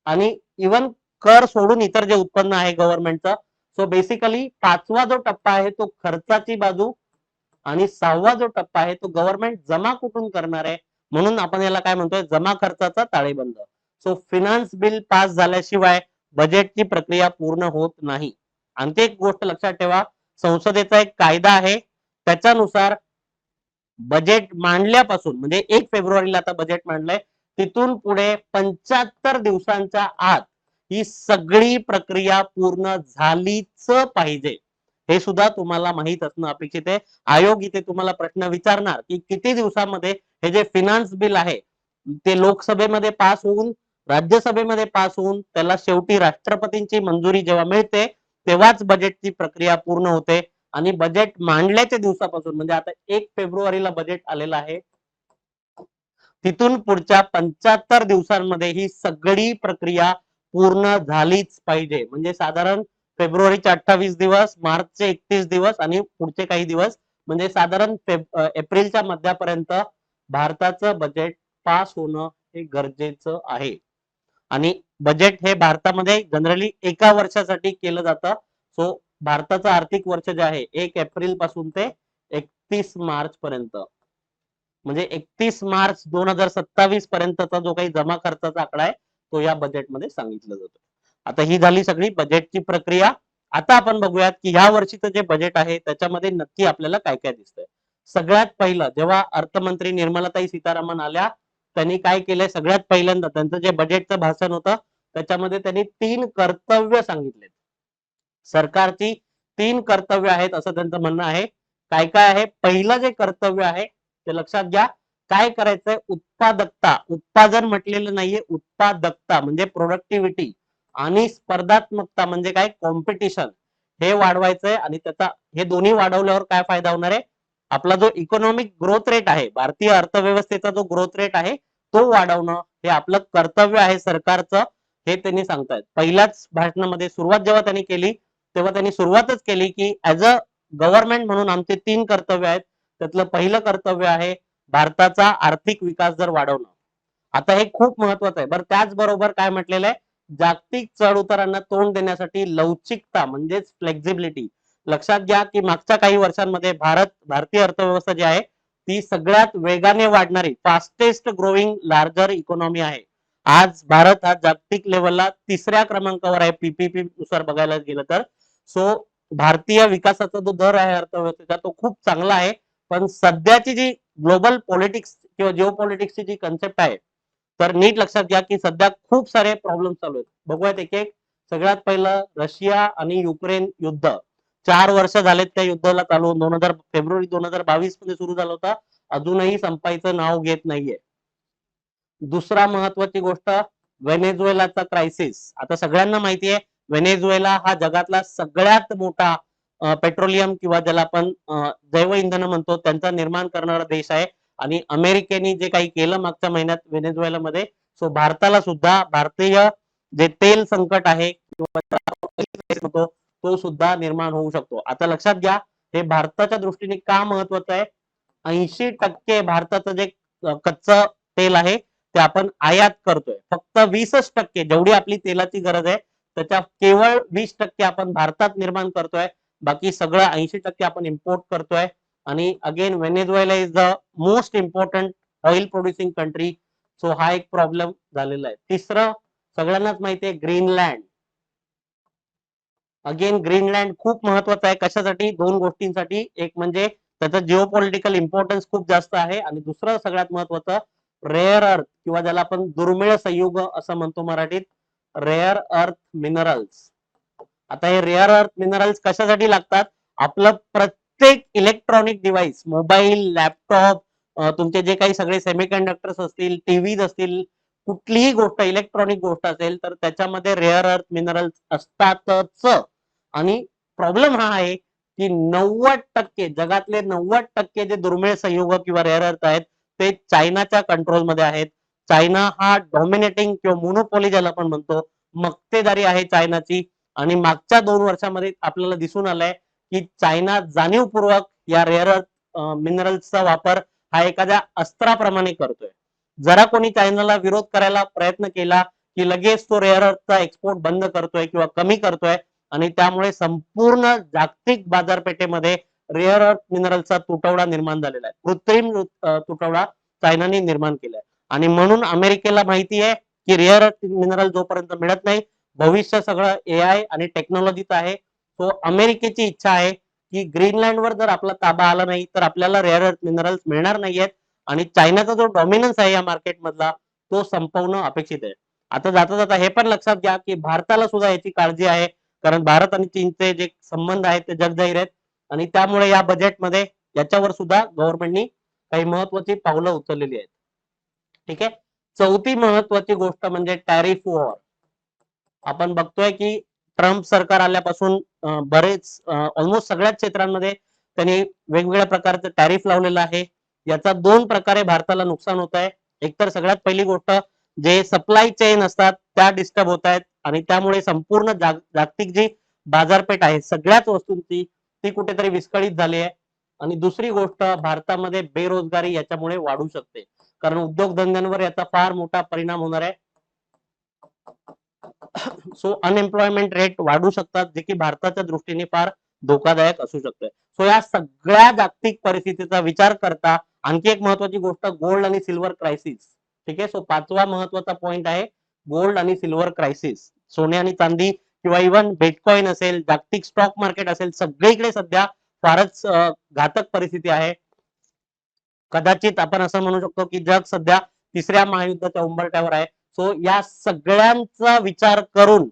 आणि इवन कर सोडून इतर जे उत्पन्न आहे गव्हर्नमेंटचं, सो बेसिकली 5वा जो टप्पा आहे तो खर्चाची बाजू आणि 6वा जो टप्पा आहे तो गव्हर्नमेंट जमा कुठून करणार आहे, म्हणून आपण याला काय म्हणतोय, जमा खर्चाचा ताळेबंद. सो फिनान्स बिल पास झाल्याशिवाय बजेटची प्रक्रिया पूर्ण होत नाही. आणखी एक गोष्ट लक्षात ठेवा, संसदेचा एक कायदा आहे, त्याच्यानुसार बजेट मांडल्यापासून म्हणजे 1 फेब्रुवारीला आता बजेट मांडलंय, तिथून पुढे 75 दिवसांच्या आत ही सगळी प्रक्रिया पूर्ण झालीच पाहिजे. हे सुद्धा तुम्हाला माहित असणं अपेक्षित आहे. आयोग इथे तुम्हाला प्रश्न विचारणार की किती दिवसामध्ये हे जे फिनान्स बिल आहे ते लोकसभेमध्ये पास होऊन, राज्यसभेमध्ये पास होऊन, त्याला शेवटी राष्ट्रपतींची मंजुरी जेव्हा मिळते तेव्हाच बजेटची प्रक्रिया पूर्ण होते. आणि बजेट मांडल्याच्या दिवसापासून म्हणजे आता 1 फेब्रुवारीला बजेट आलेलं आहे, तिथून पुढच्या 75 दिवसांमध्ये ही सगळी प्रक्रिया पूर्ण झालीच पाहिजे. म्हणजे साधारण फेब्रुवारीचे 28 दिवस, मार्चचे 31 दिवस आणि पुढचे काही दिवस, म्हणजे साधारण एप्रिलच्या मध्यापर्यंत भारताचं बजेट पास होणं हे गरजेचं आहे. आणि बजेट हे भारतामध्ये जनरली एका वर्षासाठी केलं जातं. सो भारताचं आर्थिक वर्ष जे आहे 1 एप्रिल पासून ते 31 मार्च पर्यंत, म्हणजे 31 मार्च 2027 पर्यंतचा जो काही जमा खर्चाचा आकडा आहे तो या बजेटमध्ये सांगितलं जातो. आता ही झाली सगळी बजेटची प्रक्रिया. आता आपण बघूयात की ह्या वर्षीचं जे बजेट आहे त्याच्यामध्ये नक्की आपल्याला काय काय दिसतंय. सगळ्यात पहिलं, जेव्हा अर्थमंत्री निर्मलाताई सीतारामन आल्या, त्यांनी काय केलंय, सगळ्यात पहिल्यांदा त्यांचं जे बजेटचं भाषण होतं त्याच्यामध्ये त्यांनी 3 कर्तव्य सांगितले. सरकारची 3 कर्तव्य आहेत असं त्यांचं म्हणणं आहे. काय काय आहे, पहिलं जे कर्तव्य आहे ते लक्षात घ्या, काय करायचंय, उत्पादकता, उत्पादन म्हटलेलं नाहीये, उत्पादकता म्हणजे प्रोडक्टिव्हिटी, आणि स्पर्धात्मकता म्हणजे काय, कॉम्पिटिशन, हे वाढवायचंय. आणि त्याचा हे दोन्ही वाढवल्यावर काय फायदा होणार आहे, आपला जो इकॉनॉमिक ग्रोथ रेट आहे, भारतीय अर्थव्यवस्थेचा जो ग्रोथ रेट आहे तो वाढवणं हे आपलं कर्तव्य आहे सरकारचं, हे त्यांनी सांगतायत. पहिल्याच भाषणामध्ये सुरुवात जेव्हा त्यांनी केली तेव्हा त्यांनी सुरुवातच केली की ऍज अ गव्हर्नमेंट म्हणून आमचे 3 कर्तव्य आहेत, त्यातलं पहिलं कर्तव्य आहे भारताचा आर्थिक विकास दर वाढवणं. आता हे खूप महत्वाचं आहे. बरं, त्याचबरोबर काय म्हटलेलं आहे, जागतिक चढ उतारांना तोंड देण्यासाठी लवचिकता म्हणजेच फ्लेक्झिबिलिटी. लक्षात घ्या की मागच्या काही वर्षांमध्ये भारतीय अर्थव्यवस्था जी आहे ती सगळ्यात वेगाने वाढणारी फास्टेस्ट ग्रोईंग लार्जर इकॉनॉमी आहे. आज भारत हा जागतिक लेवलला 3ऱ्या क्रमांकावर आहे पीपीपी नुसार बघायला गेलं तर. सो भारतीय विकासाचा जो दर आहे अर्थव्यवस्थेचा तो खूप चांगला आहे. पण सध्याची जी ग्लोबल पॉलिटिक्स किंवा जिओ पॉलिटिक्सची जी कन्सेप्ट आहे, तर नीट लक्षात घ्या की सध्या खूप सारे प्रॉब्लेम चालू आहेत. बघूयात एक एक. सगळ्यात पहिलं, रशिया आणि युक्रेन युद्ध. 4 वर्ष झालेत त्या युद्धाला चालू. फेब्रुवारी 2022 मध्ये सुरू झाला होता, अजूनही संपायचं नाव घेत नाहीये. दुसरा महत्वाची गोष्ट, व्हेनेझुएलाचा क्रायसिस. आता सगळ्यांना माहिती आहे व्हेनेझुएला हा जगातला सगळ्यात मोठा पेट्रोलियम किंवा ज्याला आपण जैव इंधन म्हणतो त्यांचा निर्माण करणारा देश आहे. आणि अमेरिकेने जे काही केलं मागच्या महिन्यात व्हेनेझुएलामध्ये, सो भारताला सुद्धा भारतीय जे तेल संकट आहे किंवा तो सुद्धा निर्माण होऊ शकतो. आता लक्षात घ्या, हे भारताच्या दृष्टीने का महत्वाचं आहे, 80% भारताचं जे कच्चं तेल आहे ते आपण आयात करतोय. फक्त 20% जेवढी आपली तेलाची गरज आहे त्याच्या केवळ 20% आपण भारतात निर्माण करतोय, बाकी सगळं 80% आपण इम्पोर्ट करतोय. आणि again Venezuela is the most important oil producing country. So हा एक प्रॉब्लेम झालेला आहे. तिसरं, सगळ्यांनाच माहिती आहे, ग्रीनलँड. अगेन ग्रीनलँड खूप महत्वाचं आहे. कशासाठी, 2 गोष्टींसाठी. एक म्हणजे त्याचं जिओ पॉलिटिकल इम्पॉर्टन्स खूप जास्त आहे, आणि दुसरं सगळ्यात महत्वाचं, रेअर अर्थ किंवा ज्याला आपण दुर्मिळ संयुग असं म्हणतो मराठीत, रेअर अर्थ मिनरल्स. आता हे रेअर अर्थ मिनरल्स कशासाठी लागतात, आपलं प्रत्येक इलेक्ट्रॉनिक डिव्हाइस, मोबाईल, लॅपटॉप, तुमचे जे काही सगळे सेमीकंडक्टर्स असतील, टीव्हीज असतील, कुठलीही गोष्ट इलेक्ट्रॉनिक गोष्ट असेल तर त्याच्यामध्ये रेअर अर्थ मिनरल्स असतातच. आणि प्रॉब्लेम हा आहे की 90% जगातले 90% जे दुर्मिळ संयुग किंवा रेअर अर्थ आहेत ते चायनाच्या कंट्रोलमध्ये आहेत. चायना हा डॉमिनेटिंग किंवा मोनोपोली ज्याला आपण म्हणतो मक्तेदारी आहे चायनाची. आणि मागच्या 2 वर्षामध्ये आपल्याला दिसून आलंय की चायना जाणीवपूर्वक या रेअर अर्थ मिनरल्सचा वापर हा एखाद्या अस्त्राप्रमाणे करतोय. जरा कोणी चायनाला विरोध करायला प्रयत्न केला की लगेच तो रेअर अर्थचा एक्सपोर्ट बंद करतोय किंवा कमी करतोय आणि त्यामुळे संपूर्ण जागतिक बाजारपेठेमध्ये रेअर अर्थ मिनरलचा तुटवडा निर्माण झालेला आहे. कृत्रिम तुटवडा चायनाने निर्माण केलाय आणि म्हणून अमेरिकेला माहिती आहे की रेअर अर्थ मिनरल जोपर्यंत मिळत नाही भविष्य सगळं AI आणि टेक्नॉलॉजीचं आहे. तो अमेरिकेची इच्छा आहे की ग्रीनलँडवर जर आपला ताबा आला नाही तर आपल्याला रेअर अर्थ मिनरल्स मिळणार नाहीयेत आणि चायनाचा जो डॉमिनन्स आहे या मार्केटमधला तो संपवणं अपेक्षित आहे. आता जाता जाता हे पण लक्षात घ्या की भारताला सुद्धा याची काळजी आहे कारण भारत आणि चीनचे जे संबंध आहेत ते जगजाहीर आहेत आणि त्यामुळे या बजेटमध्ये याच्यावर सुद्धा गव्हर्नमेंटनी काही महत्वाची पावलं उचललेली आहेत. ठीक आहे. चौथी महत्वाची गोष्ट म्हणजे टॅरिफ वॉर. आपण बघतोय की ट्रम्प सरकार आल्यापासून बरेच ऑलमोस्ट सगळ्याच क्षेत्रांमध्ये त्यांनी वेगवेगळ्या प्रकारचं टॅरिफ लावलेलं आहे. याचा 2 प्रकारे भारताला नुकसान होत आहे. एकतर सगळ्यात पहिली गोष्ट जे सप्लाय चेन असतात त्या डिस्टर्ब होत आहेत आणि त्यामुळे संपूर्ण जागतिक जी बाजारपेठ आहे सगळ्याच वस्तूंची ती कुठेतरी विस्कळीत झाली आहे. आणि दुसरी गोष्ट भारतामध्ये बेरोजगारी याच्यामुळे वाढू शकते कारण उद्योगधंद्यांवर याचा फार मोठा परिणाम होणार आहे. सो अनएम्प्लॉयमेंट रेट वाढू शकतात जे की भारताच्या दृष्टीने फार धोकादायक असू शकते. सो या सगळ्या जागतिक परिस्थितीचा विचार करता आणखी एक महत्वाची गोष्ट गोल्ड आणि सिल्वर क्रायसिस. ठीक आहे. सो 5वा महत्वाचा पॉइंट आहे गोल्ड आणि सिल्वर क्रायसिस. सोने आणि चांदी किंवा इव्हन बिटकॉइन असेल जागतिक स्टॉक मार्केट असेल सगळीकडे सध्या फारच घातक परिस्थिती आहे. कदाचित आपण असं म्हणू शकतो की जग सध्या 3ऱ्या महायुद्धाच्या उंबरठ्यावर आहे. सो या सगळ्यांचा विचार करून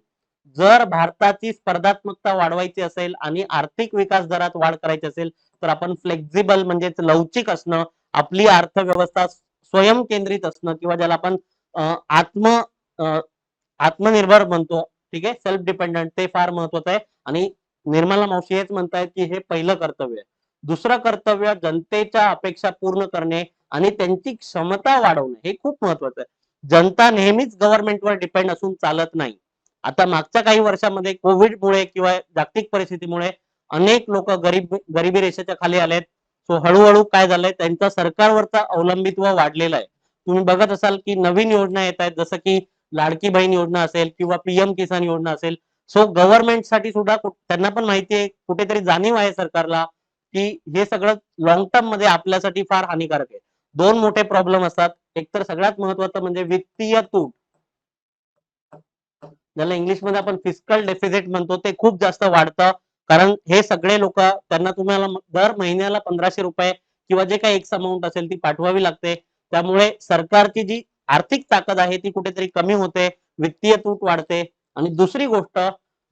जर भारताची स्पर्धात्मकता वाढवायची असेल आणि आर्थिक विकास दरात वाढ करायची असेल तर आपण फ्लेक्झिबल म्हणजेच लवचिक असणं, आपली अर्थव्यवस्था स्वयं केंद्रित असणं किंवा ज्याला आपण आत्म आत्मनिर्भर म्हणतो. ठीक आहे. सेल्फ डिपेंडंट ते फार महत्वाचं आहे आणि निर्मला मावशी हेच म्हणतायत की हे पहिलं कर्तव्य आहे. दुसरं कर्तव्य जनतेच्या अपेक्षा पूर्ण करणे आणि त्यांची क्षमता वाढवणे हे खूप महत्वाचं आहे. जनता नेहमीच गव्हर्नमेंटवर डिपेंड असून चालत नाही. आता मागच्या काही वर्षामध्ये कोविडमुळे किंवा जागतिक परिस्थितीमुळे अनेक लोक गरिबी रेषेच्या खाली आलेत. सो हळूहळू काय झालंय त्यांचा सरकारवरचा अवलंबित्व वाढलेला आहे. तुम्ही बघत असाल की नवीन योजना येत आहेत जसं की लाडकी बहीण योजना असेल किंवा PM किसान योजना असेल. सो गव्हर्नमेंटसाठी सुद्धा त्यांना पण माहिती आहे कुठेतरी जाणीव आहे सरकारला की हे सगळं लॉंग टर्म मध्ये आपल्यासाठी फार हानिकारक आहे. 2 मोठे प्रॉब्लेम असतात. एकतर सगळ्यात महत्वाचं म्हणजे वित्तीय तूट ज्याला इंग्लिशमध्ये आपण फिस्कल डेफिसिट म्हणतो ते खूप जास्त वाढतं कारण हे सगळे लोक त्यांना तुम्हाला दर महिन्याला 1500 रुपये किंवा जे काही एक्स अमाऊंट असेल ती पाठवावी लागते. त्यामुळे सरकारची जी आर्थिक ताकद आहे ती कुठेतरी कमी होते, वित्तीय तूट वाढते. आणि दुसरी गोष्ट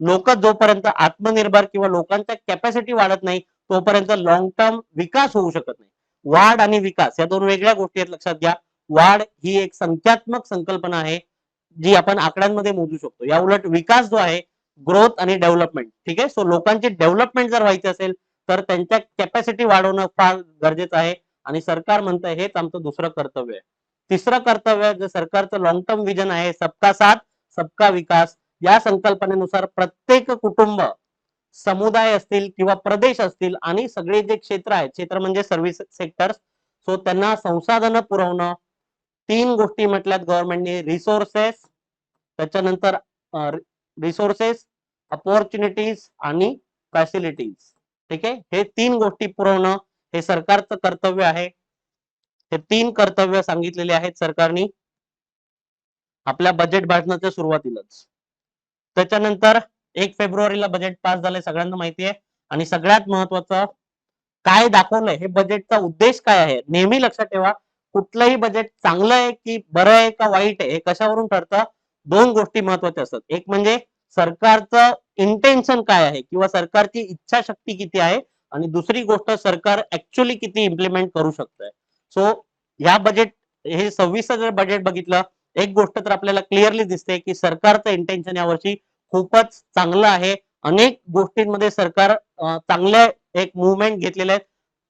लोक जोपर्यंत आत्मनिर्भर किंवा लोकांच्या कॅपॅसिटी वाढत नाही तोपर्यंत लॉंग टर्म विकास होऊ शकत नाही. वाढ आणि विकास या 2 वेगळ्या गोष्टी आहेत लक्षात घ्या. वाढ ही एक संख्यात्मक संकल्पना आहे जी आपण आकड्यांमध्ये मोजू शकतो. या उलट विकास जो आहे ग्रोथ आणि डेव्हलपमेंट. ठीक आहे. सो लोकांची डेव्हलपमेंट जर व्हायची असेल तर त्यांच्या कॅपॅसिटी वाढवणं फार गरजेचं आहे आणि सरकार म्हणतंय हेच आमचं दुसरं कर्तव्य आहे. तिसरं कर्तव्य जे सरकारचं लॉंग टर्म विजन आहे सबका साथ सबका विकास या संकल्पनेनुसार प्रत्येक कुटुंब, समुदाय असतील किंवा प्रदेश असतील आणि सगळे जे क्षेत्र आहेत क्षेत्र म्हणजे सर्व्हिस सेक्टर सो त्यांना संसाधनं पुरवणं. 3 गोष्टी म्हटल्यात गव्हर्नमेंटने रिसोर्सेस त्याच्यानंतर रिसोर्सेस अपॉर्च्युनिटीज आणि फॅसिलिटीज. ठीक आहे. हे 3 गोष्टी पुरवणं हे सरकारचं कर्तव्य आहे. हे 3 कर्तव्य सांगितलेले आहेत सरकारने आपल्या बजेट भाषणाच्या सुरुवातीलाच. त्याच्यानंतर 1 फेब्रुवारीला बजेट पास झालंय सगळ्यांना माहिती आहे आणि सगळ्यात महत्वाचं काय दाखवलंय हे बजेटचा उद्देश काय आहे. नेहमी लक्षात ठेवा कुठलंही बजेट चांगलं आहे की बरं आहे का वाईट आहे हे कशावरून ठरतं. 2 गोष्टी महत्वाच्या असतात. एक म्हणजे सरकारचं इंटेन्शन काय आहे किंवा सरकारची इच्छाशक्ती किती आहे आणि दुसरी गोष्ट सरकार ऍक्च्युअली किती इम्प्लिमेंट करू शकतंय. सो ह्या बजेट हे 26 जर बजेट बघितलं एक गोष्ट तर आपल्याला क्लिअरली दिसते की सरकारचं इंटेन्शन यावर्षी खूपच चांगलं आहे अनेक गोष्टींमध्ये सरकार चांगल्या एक मुवमेंट घेतलेले आहेत.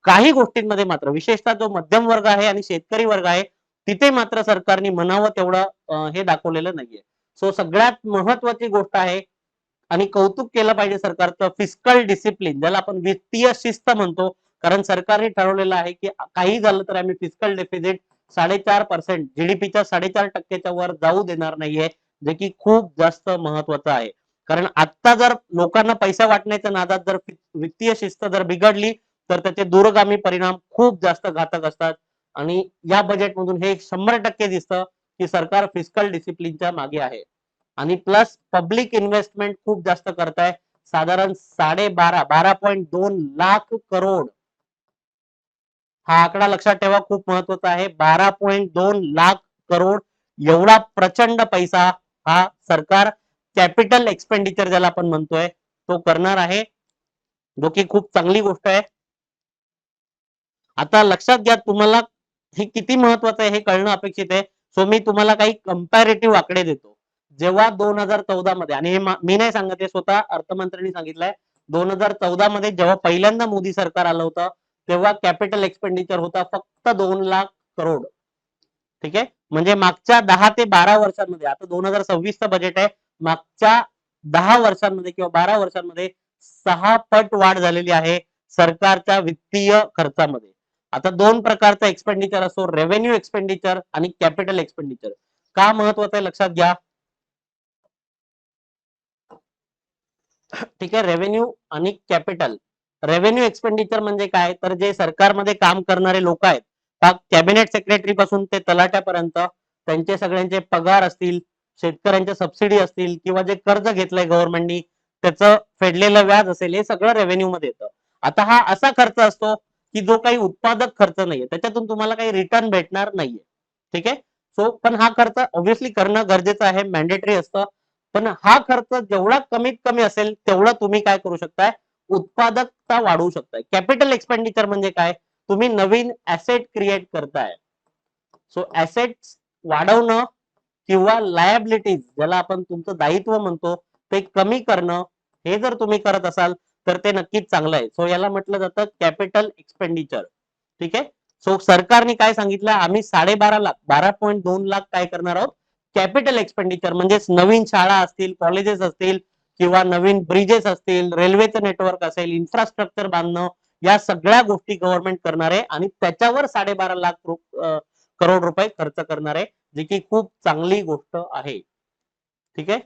काही गोष्टींमध्ये मात्र विशेषतः जो मध्यम वर्ग आहे आणि शेतकरी वर्ग आहे तिथे मात्र सरकारने म्हणावं तेवढं हे दाखवलेलं नाहीये. सो सगळ्यात महत्वाची गोष्ट आहे आणि कौतुक केलं पाहिजे सरकारचं, फिस्कल डिसिप्लिन ज्याला आपण वित्तीय शिस्त म्हणतो. कारण सरकारने ठरवलेलं आहे की काही झालं तर आम्ही फिस्कल डेफिसिट 4.5% जीडीपीच्या 4.5% वर जाऊ देणार नाहीये, जे की खूप जास्त महत्वाचं आहे. कारण आता जर लोकांना पैसा वाटण्याच्या नादात जर वित्तीय शिस्त जर बिघडली तर त्याचे दूरगामी परिणाम खूप जास्त घातक असतात. आणि या बजेटमधून हे 100% दिसतं की सरकार फिस्कल डिसिप्लिनच्या मागे आहे. आणि प्लस पब्लिक इन्व्हेस्टमेंट खूप जास्त करताय. साधारण 12.2 लाख करोड हा आकडा लक्षात ठेवा, खूप महत्वाचा आहे. 12.2 लाख करोड एवढा प्रचंड पैसा हा सरकार कॅपिटल एक्सपेंडिचर ज्याला आपण म्हणतोय तो करणार आहे, जो की खूप चांगली गोष्ट आहे. आता लक्षात घ्या, तुम्हाला हे किती महत्वाचं आहे हे कळणं अपेक्षित आहे. सो मी तुम्हाला काही कंपॅरेटिव्ह आकडे देतो. जेव्हा 2014 मध्ये, आणि हे मी नाही सांगत, हे स्वतः अर्थमंत्र्यांनी सांगितलंय, 2014 मध्ये जेव्हा पहिल्यांदा मोदी सरकार आलं होतं तेव्हा कॅपिटल एक्सपेंडिचर होता फक्त 2 लाख करोड. ठीक आहे, म्हणजे मागच्या 10 ते 12 वर्षांमध्ये, आता 2026चं बजेट आहे, मागच्या 10 वर्षांमध्ये किंवा 12 वर्षांमध्ये 6 पट वाढ झालेली आहे सरकारच्या वित्तीय खर्चामध्ये. आता दोन प्रकारचा एक्सपेंडिचर असतो, रेव्हेन्यू एक्सपेंडिचर आणि कॅपिटल एक्सपेंडिचर. का महत्वाचं आहे लक्षात घ्या. ठीक आहे, रेव्हेन्यू आणि कॅपिटल. रेव्हेन्यू एक्सपेंडिचर म्हणजे काय, तर जे सरकारमध्ये काम करणारे लोक आहेत, कॅबिनेट सेक्रेटरी पासून ते तलाट्यापर्यंत, त्यांचे सगळ्यांचे पगार असतील, शेतकऱ्यांच्या सबसिडी असतील, किंवा जे कर्ज घेतलंय गव्हर्नमेंटनी त्याचं फेडलेलं व्याज असेल, हे सगळं रेव्हेन्यू मध्ये येतं. आता हा असा खर्च असतो की जो काही उत्पादक खर्च नाहीये, त्याच्यातून तुम्हाला काही रिटर्न भेटणार नाहीये. ठीक आहे, सो पण हा खर्च ऑब्व्हियसली करणं गरजेचं आहे, मॅन्डेटरी असतं. पण हा खर्च जेवढा कमीत कमी असेल तेवढा तुम्ही काय करू शकताय, उत्पादकता वाढवू शकताय. कॅपिटल एक्सपेंडिचर म्हणजे काय, तुम्ही नवीन ऍसेट क्रिएट करताय. सो ऍसेट वाढवणं किंवा लायबिलिटीज ज्याला आपण तुमचं दायित्व म्हणतो ते कमी करणं, हे जर तुम्ही करत असाल तर ते नक्कीच चांगलं आहे. सो याला म्हटलं जातं कॅपिटल एक्सपेंडिचर. ठीक आहे, सो सरकारने काय सांगितलं, आम्ही 12.5 लाख 12.2 लाख काय करणार आहोत, कॅपिटल एक्सपेंडिचर म्हणजेच नवीन शाळा असतील, कॉलेजेस असतील, किंवा नवीन ब्रिजेस असतील, रेल्वेचं नेटवर्क असेल, इन्फ्रास्ट्रक्चर बांधणं, या सगळ्या गोष्टी गव्हर्नमेंट करणार आहे आणि त्याच्यावर 12.5 लाख करोड रुपये खर्च करणार आहे, जी की खूप चांगली गोष्ट आहे. ठीक आहे,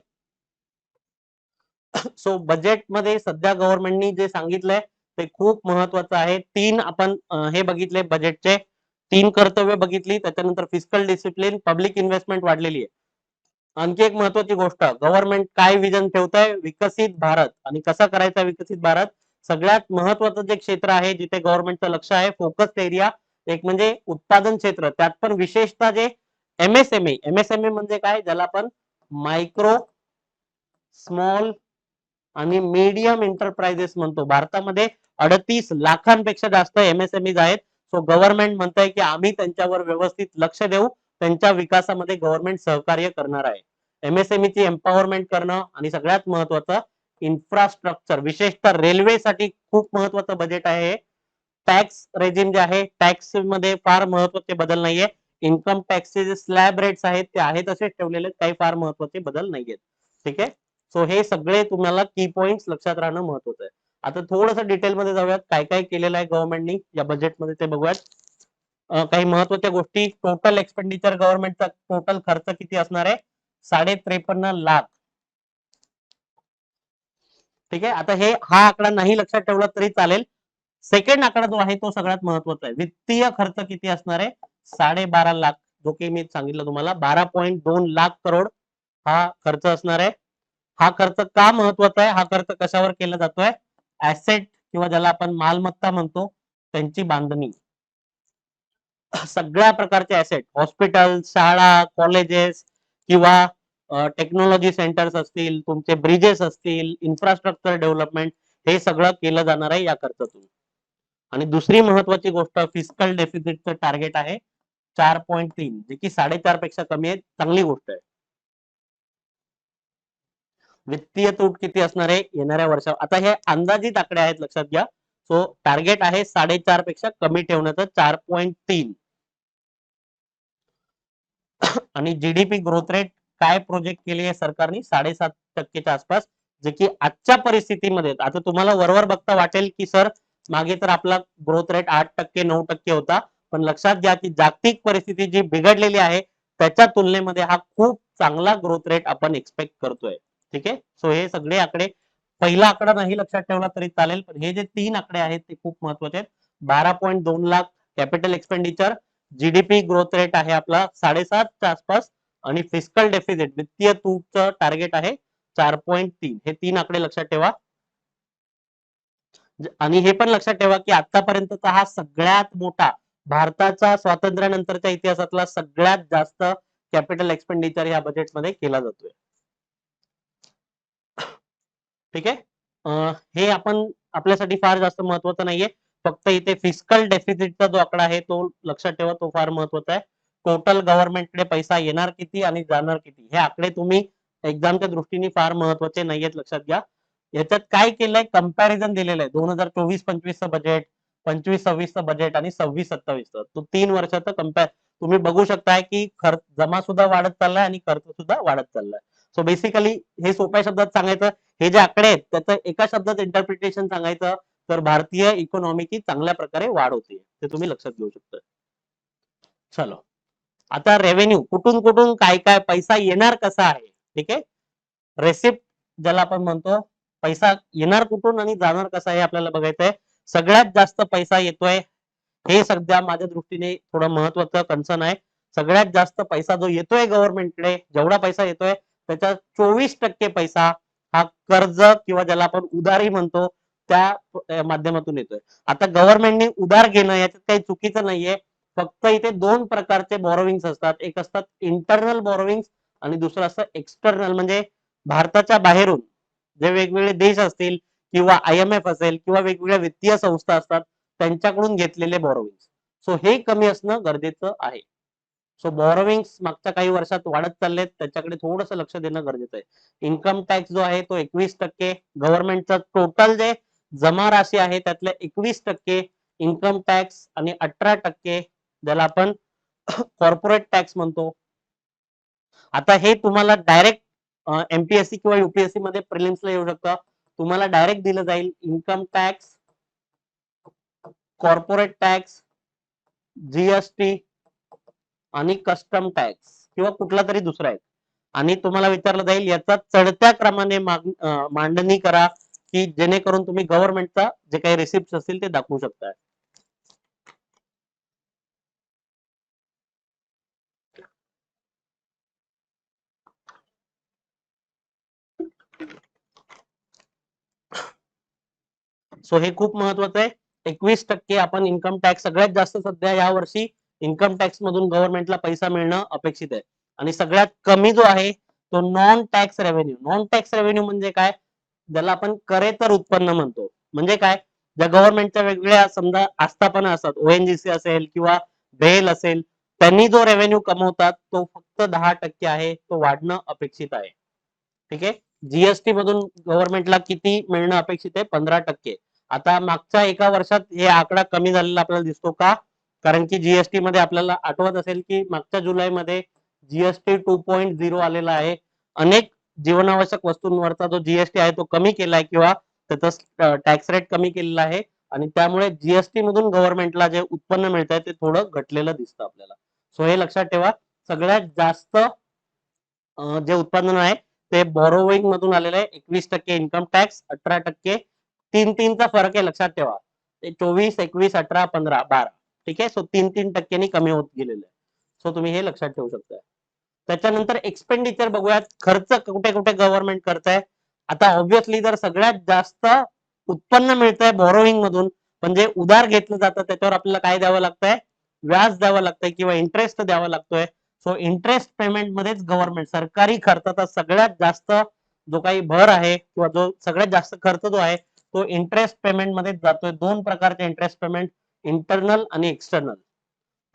सो बजेटमध्ये सध्या गव्हर्नमेंटनी जे सांगितलंय ते खूप महत्वाचं आहे. तीन आपण हे बघितले बजेटचे, तीन कर्तव्य बघितली, त्याच्यानंतर फिस्कल डिसिप्लिन, पब्लिक इन्व्हेस्टमेंट वाढलेली आहे. आणखी एक महत्वाची गोष्ट, गव्हर्नमेंट काय विजन ठेवतंय, विकसित भारत, आणि कसा करायचा विकसित भारत. सगळ्यात महत्वाचं जे क्षेत्र आहे जिथे गव्हर्नमेंटचं लक्ष आहे, फोकस एरिया, एक म्हणजे उत्पादन क्षेत्र, त्यात पण विशेषतः जे एमएसएमई. एमएसएमई म्हणजे काय, ज्याला आपण मायक्रो, स्मॉल आणि मीडियम एंटरप्राइजेस म्हणतो. भारतामध्ये 38 लाखांपेक्षा जास्त एमएसएमईज आहेत. सो गव्हर्नमेंट म्हणतंय की आम्ही त्यांच्यावर व्यवस्थित लक्ष देऊ, त्यांच्या विकासामध्ये गव्हर्नमेंट सहकार्य करणार आहे. एमएसएमई ची एम्पॉवरमेंट करणं, आणि सगळ्यात महत्वाचं इन्फ्रास्ट्रक्चर, विशेषतः रेल्वेसाठी खूप महत्वाचं बजेट आहे हे. टॅक्स रेजिम जे आहे, टॅक्स मध्ये फार महत्वाचे बदल नाहीये. इन्कम टॅक्सचे जे स्लॅब रेट्स आहेत ते आहे तसेच ठेवलेले, काही फार महत्वाचे बदल नाहीयेत. ठीक आहे, सो हे सगळे तुम्हाला की पॉइंट्स लक्षात राहणं महत्वाचं आहे. आता थोडंसं डिटेलमध्ये जाऊयात, काय काय केलेलं आहे गव्हर्नमेंटनी या बजेटमध्ये ते बघूयात. काही महत्वाच्या गोष्टी, टोटल एक्सपेंडिचर गव्हर्नमेंटचा टोटल खर्च किती असणार आहे, 53.5 लाख. ठीक आहे, आता हा आकडा नाही लक्षात ठेवला तरी चालेल. सेकंड आकडा जो आहे तो सगळ्यात महत्वाचा आहे. वित्तीय खर्च किती असणार आहे, 12.5 लाख, जो की मी सांगितलं तुम्हाला 12.2 लाख करोड हा खर्च असणार आहे. हा खर्च का महत्वाचा आहे, हा खर्च कशावर केला जातोय, ऍसेट किंवा ज्याला आपण मालमत्ता म्हणतो त्यांची बांधणी. सगळ्या प्रकारचे ऍसेट, हॉस्पिटल, शाळा, कॉलेजेस, किंवा टेक्नॉलॉजी सेंटर्स असतील, तुमचे ब्रिजेस असतील, इन्फ्रास्ट्रक्चर डेव्हलपमेंट, हे सगळं केलं जाणार आहे या खर्चातून. आणि दुसरी महत्वाची गोष्ट, फिस्कल डेफिसिटचं टार्गेट आहे 4.3, जे की 4.5 पेक्षा कमी आहे, चांगली गोष्ट आहे. वित्तीय तूट किती असणार आहे येणाऱ्या वर्षात? आता हे अंदाजित आकडे आहेत, लक्षात घ्या. सो टार्गेट आहे 4.5 पेक्षा कमी ठेवण्याचं, 4.3. आणि जीडीपी ग्रोथ रेट काय प्रोजेक्ट केली आहे सरकारने? 7.5% आसपास, जे की आजच्या परिस्थितीमध्ये, आता तुम्हाला वरवर बघता वाटेल की सर मागे तर आपला ग्रोथ रेट 8%, 9% होता, पण लक्षात घ्या की जागतिक परिस्थिती जी बिघडलेली आहे त्याच्या तुलनेमध्ये हा खूप चांगला ग्रोथ रेट आपण एक्सपेक्ट करतोय. ठीक आहे. सो हे सगळे आकडे, पहिला आकडा नाही लक्षात ठेवला तरी चालेल, पण हे जे 3 आकडे आहेत ते खूप महत्वाचे आहेत. 12.2 lakh capital expenditure, GDP growth rate आहे आपला 7.5च्या आसपास, आणि फिस्कल डेफिसिट वित्तीय तूटचं टार्गेट आहे 4.3. हे 3 आकडे लक्षात ठेवा. आणि हे पण लक्षात ठेवा की आतापर्यंतचा हा सगळ्यात मोठा, भारताचा स्वातंत्र्यानंतरच्या इतिहासातला सगळ्यात जास्त कॅपिटल एक्सपेंडिचर या बजेटमध्ये केला जातोय. ठीक आहे. हे आपण आपल्यासाठी फार जास्त महत्वाचं नाहीये, फक्त इथे फिस्कल डेफिसिटचा जो आकडा आहे तो लक्षात ठेवा, तो फार महत्वाचा आहे. टोटल गव्हर्नमेंटकडे पैसा येणार किती आणि जाणार किती, हे आकडे तुम्ही एक्झामच्या दृष्टीने फार महत्वाचे नाहीयेत, लक्षात घ्या. याच्यात काय केलंय, कंपॅरिझन दिलेलं आहे 2024-25चं बजेट, 25-26चं बजेट आणि 26-27चं, तो 3 वर्षाचं कंपॅर तुम्ही बघू शकताय की खर्च जमा सुद्धा वाढत चाललाय आणि खर्च सुद्धा वाढत चाललाय. सो बेसिकली हे सोप्या शब्दात सांगायचं, हे जे आकडे आहेत त्याचं एका शब्दात इंटरप्रिटेशन सांगायचं तर भारतीय इकॉनॉमीची चांगल्या प्रकारे वाढ होते, ते तुम्ही लक्षात घेऊ शकता. चलो, आता रेव्हेन्यू कुठून कुठून काय काय पैसा येणार कसा आहे. ठीक आहे. रेसिप्ट ज्याला आपण म्हणतो, पैसा येणार कुठून आणि जाणार कसा आहे आपल्याला बघायचं आहे. सगळ्यात जास्त पैसा येतोय, हे सध्या माझ्या दृष्टीने थोडं महत्वाचं कन्सर्न आहे. सगळ्यात जास्त पैसा जो येतोय गव्हर्नमेंटकडे, जेवढा पैसा येतोय त्याच्या 24% पैसा हा कर्ज किंवा ज्याला आपण उधारी म्हणतो त्या माध्यमातून येतोय. आता गव्हर्नमेंटने उधार घेणं याच्यात काही चुकीचं नाहीये, फक्त इथे 2 प्रकारचे बॉरोविंग्स असतात. एक असतात इंटरनल बॉरोविंग्स आणि दुसरं असतं एक्सटर्नल, म्हणजे भारताच्या बाहेरून जे वेगवेगळे देश असतील किंवा IMF असेल किंवा वेगवेगळ्या वित्तीय संस्था असतात त्यांच्याकडून घेतलेले बॉरोविंग्स. सो हे कमी असणं गरजेचं आहे. सो बॉरोविंग्स मागच्या काही वर्षात वाढत चाललेत, त्याच्याकडे थोडंसं लक्ष देणं गरजेचं आहे. इन्कम टॅक्स जो आहे तो 21%, गव्हर्नमेंटचं टोटल जे जमा राशी आहे त्यातले 21% इन्कम टॅक्स आणि 18% ज्याला आपण कॉर्पोरेट टॅक्स म्हणतो. आता हे तुम्हाला डायरेक्ट एमपीएससी किंवा युपीएससी मध्ये प्रिलिम्सला येऊ शकतं. तुम्हाला डायरेक्ट दिलं जाईल income tax, corporate tax, GST आणि कस्टम टॅक्स किंवा कुठला तरी दुसरा आहे, आणि तुम्हाला विचारलं जाईल याचा चढत्या क्रमाने मांडणी करा की जेणेकरून तुम्ही गव्हर्नमेंटचा जे काही रिसिप्ट असतील ते दाखवू शकता. सो हे खूप महत्वाचं आहे. 21% आपण इन्कम टॅक्स, सगळ्यात जास्त सध्या या वर्षी इन्कम टॅक्स मधून गव्हर्नमेंटला पैसा मिळणं अपेक्षित आहे. आणि सगळ्यात कमी जो आहे तो non tax revenue. Non tax revenue म्हणजे काय, ज्याला आपण करेतर उत्पन्न म्हणतो. म्हणजे काय, ज्या गव्हर्नमेंटच्या वेगवेगळ्या समजा आस्थापना असतात, ओएनजीसी असेल किंवा बेल असेल, त्यांनी जो रेव्हेन्यू कमवतात तो फक्त 10% आहे, तो वाढणं अपेक्षित आहे. ठीक आहे. जीएसटी मधून गव्हर्नमेंटला किती मिळणं अपेक्षित आहे? 15%. आता मागच्या एका वर्षात हे आकडा कमी झालेला आपल्याला दिसतो का? कारण की जीएसटी मध्ये आपल्याला आठवत असेल की मागच्या जुलैमध्ये जीएसटी 2.0 आलेला आहे. अनेक जीवनावश्यक वस्तूंवरचा जो जीएसटी आहे तो कमी केलाय किंवा त्याचा टॅक्स रेट कमी केलेला आहे, आणि त्यामुळे जीएसटी मधून गव्हर्नमेंटला जे उत्पन्न मिळत आहे ते थोडं घटलेलं दिसतं आपल्याला. सो हे लक्षात ठेवा. सगळ्यात जास्त जे उत्पादन आहे ते बॉरोविंग मधून आलेलं आहे. 21% इन्कम टॅक्स, 18%. 3-3चा फरक आहे, लक्षात ठेवा. 24, 21, 18, 15, 12. ठीक आहे. सो 3-3% कमी होत गेलेलं आहे. सो तुम्ही हे लक्षात ठेवू शकता. त्याच्यानंतर एक्सपेंडिचर बघूयात, खर्च कुठे कुठे गव्हर्नमेंट करत आहे. आता ऑब्व्हियसली जर सगळ्यात जास्त उत्पन्न मिळतंय बॉरोविंग मधून, म्हणजे उधार घेतलं जातं, त्याच्यावर आपल्याला काय द्यावं लागतंय? व्याज द्यावं लागतंय किंवा इंटरेस्ट द्यावा लागतोय. सो इंटरेस्ट पेमेंट मध्येच गव्हर्नमेंट सरकारी खर्चाचा सगळ्यात जास्त जो काही भर आहे किंवा जो सगळ्यात जास्त खर्च जो आहे तो इंटरेस्ट पेमेंट मध्येच जातोय. 2 प्रकारचे इंटरेस्ट पेमेंट, इंटरनल आणि एक्सटर्नल.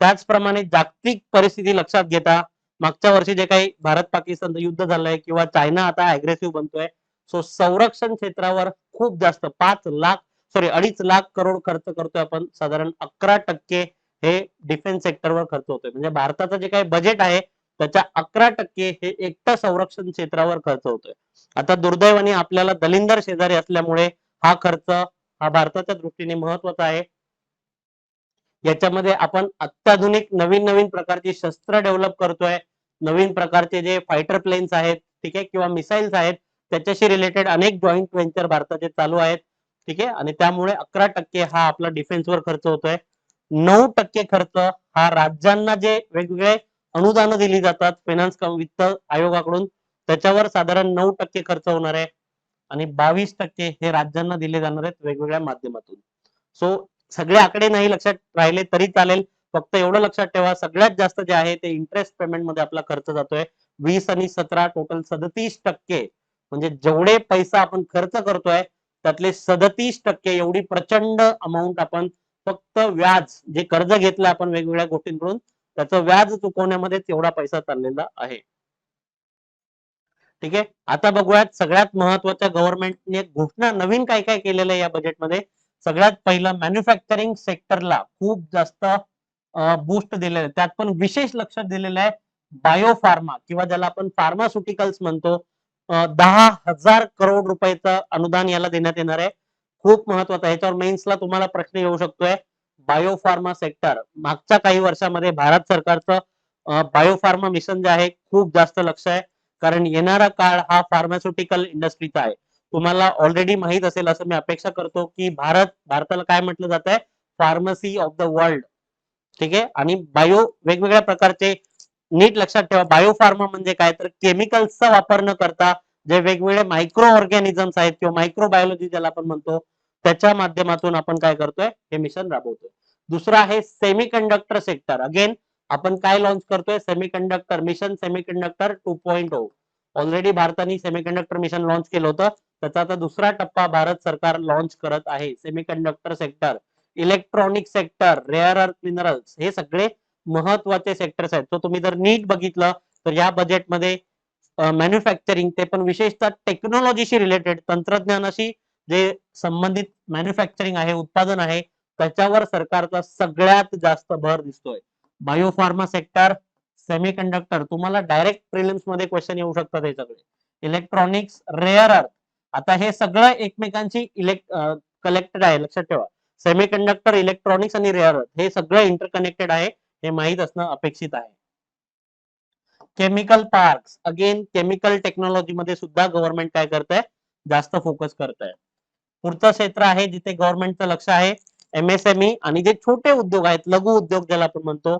त्याचप्रमाणे जागतिक परिस्थिती लक्षात घेता मागच्या वर्षी जे काही भारत पाकिस्तानचं युद्ध झालंय किंवा चायना आता अग्रेसिव्ह बनतोय, सो संरक्षण क्षेत्रावर खूप जास्त 2.5 लाख करोड खर्च करतोय आपण. साधारण 11% हे डिफेन्स सेक्टरवर खर्च होतोय. म्हणजे भारताचं जे काही बजेट आहे त्याच्या 11% हे एकटं संरक्षण क्षेत्रावर खर्च होतोय. आता दुर्दैवाने आपल्याला दलिंदर शेजारी असल्यामुळे हा खर्च हा भारताच्या दृष्टीने महत्वाचा आहे. याच्यामध्ये आपण अत्याधुनिक नवीन नवीन प्रकारची शस्त्र डेव्हलप करतोय. नवीन प्रकारचे जे फायटर प्लेन्स आहेत, ठीक आहे, किंवा मिसाईल्स आहेत, त्याच्याशी रिलेटेड अनेक जॉईंट व्हेंचर भारताचे चालू आहेत. ठीक आहे, आणि त्यामुळे 11% हा आपला डिफेन्सवर खर्च होतोय. 9% खर्च हा राज्यांना जे वेगवेगळे अनुदान दिली जातात फायनान्स वित्त आयोगाकडून, त्याच्यावर साधारण 9% खर्च होणार आहे. आणि 22% हे राज्यांना दिले जाणार आहेत वेगवेगळ्या माध्यमातून. सो सगळे आकडे नाही लक्षात राहिले तरी चालेल, फक्त एवढं लक्षात ठेवा, सगळ्यात जास्त जे आहे ते इंटरेस्ट पेमेंट मध्ये आपला खर्च जातोय. 20 आणि 17 टोटल 37%. म्हणजे जेवढे पैसा आपण खर्च करतोय त्यातले 37% एवढी प्रचंड अमाऊंट आपण फक्त व्याज, जे कर्ज घेतलं आपण वेगवेगळ्या गोष्टींकडून, त्याचं व्याज चुकवण्यामध्ये एवढा पैसा चाललेला आहे. ठीक आहे, आता बघूयात सगळ्यात महत्वाच्या गव्हर्नमेंटने घोषणा नवीन काय काय केलेलं आहे या बजेटमध्ये. सगळ्यात पहिलं मॅन्युफॅक्चरिंग सेक्टरला खूप जास्त बूस्ट दिलेलं आहे. त्यात पण विशेष लक्ष दिलेलं आहे बायोफार्मा किंवा ज्याला आपण फार्मास्युटिकल्स म्हणतो. 10,000 करोड रुपयाचं अनुदान याला देण्यात येणार आहे. खूप महत्वाचं आहे. याच्यावर मेन्सला तुम्हाला प्रश्न येऊ शकतोय. बायोफार्मा सेक्टर मागच्या काही वर्षामध्ये भारत सरकारचं बायोफार्मा मिशन जे आहे खूप जास्त लक्ष आहे. कारण येणारा काळ हा फार्मास्युटिकल इंडस्ट्रीचा आहे. तुम्हाला ऑलरेडी माहित असेल असं मी अपेक्षा करतो की भारताला काय म्हटलं जात आहे, फार्मसी ऑफ द वर्ल्ड. ठीक आहे, आणि बायो वेगवेगळ्या प्रकारचे, नीट लक्षात ठेवा, बायोफार्मा म्हणजे काय तर केमिकल्सचा वापर न करता जे वेगवेगळे मायक्रो ऑर्गॅनिझम्स आहेत किंवा मायक्रोबायोलॉजी ज्याला आपण म्हणतो, त्याच्या माध्यमातून आपण काय करतोय, हे मिशन राबवतोय. दुसरं आहे सेमीकंडक्टर सेक्टर. अगेन आपण काय लॉन्च करतोय, सेमीकंडक्टर मिशन, सेमीकंडक्टर 2.0. ऑलरेडी भारताने सेमीकंडक्टर मिशन लॉन्च केलं होतं, त्याचा आता दुसरा टप्पा भारत सरकार लॉन्च करत आहे. Semiconductor sector, electronic sector, rare earth minerals, हे सगळे महत्वाचे सेक्टर्स आहेत. तो तुम्ही जर नीट बघितलं तर या बजेटमध्ये मॅन्युफॅक्चरिंग, ते पण विशेषतः टेक्नॉलॉजीशी रिलेटेड, तंत्रज्ञानाशी जे संबंधित मॅन्युफॅक्चरिंग आहे, उत्पादन आहे, त्याच्यावर सरकारचा सगळ्यात जास्त भर दिसतोय. बायोफार्मा सेक्टर, सेमीकंडक्टर, तुम्हाला डायरेक्ट प्रिलिम्स मध्ये क्वेश्चन येऊ शकतात हे सगळे. इलेक्ट्रॉनिक्स, रेअर अर्थ, आता हे सगळं एकमेकांची कलेक्टेड आहे, लक्षात ठेवा. सेमीकंडक्टर, इलेक्ट्रॉनिक्स आणि रेअर अर्थ हे सगळं इंटरकनेक्टेड आहे, हे माहित असणं अपेक्षित आहे. Chemical parks, again chemical technology मध्ये सुद्धा गव्हर्नमेंट काय करत आहे, जास्त फोकस करत आहे. पुढचं क्षेत्र आहे जिथे गव्हर्नमेंटचं लक्ष आहे, एमएसएमई आणि जे छोटे उद्योग आहेत, लघु उद्योग ज्याला आपण म्हणतो,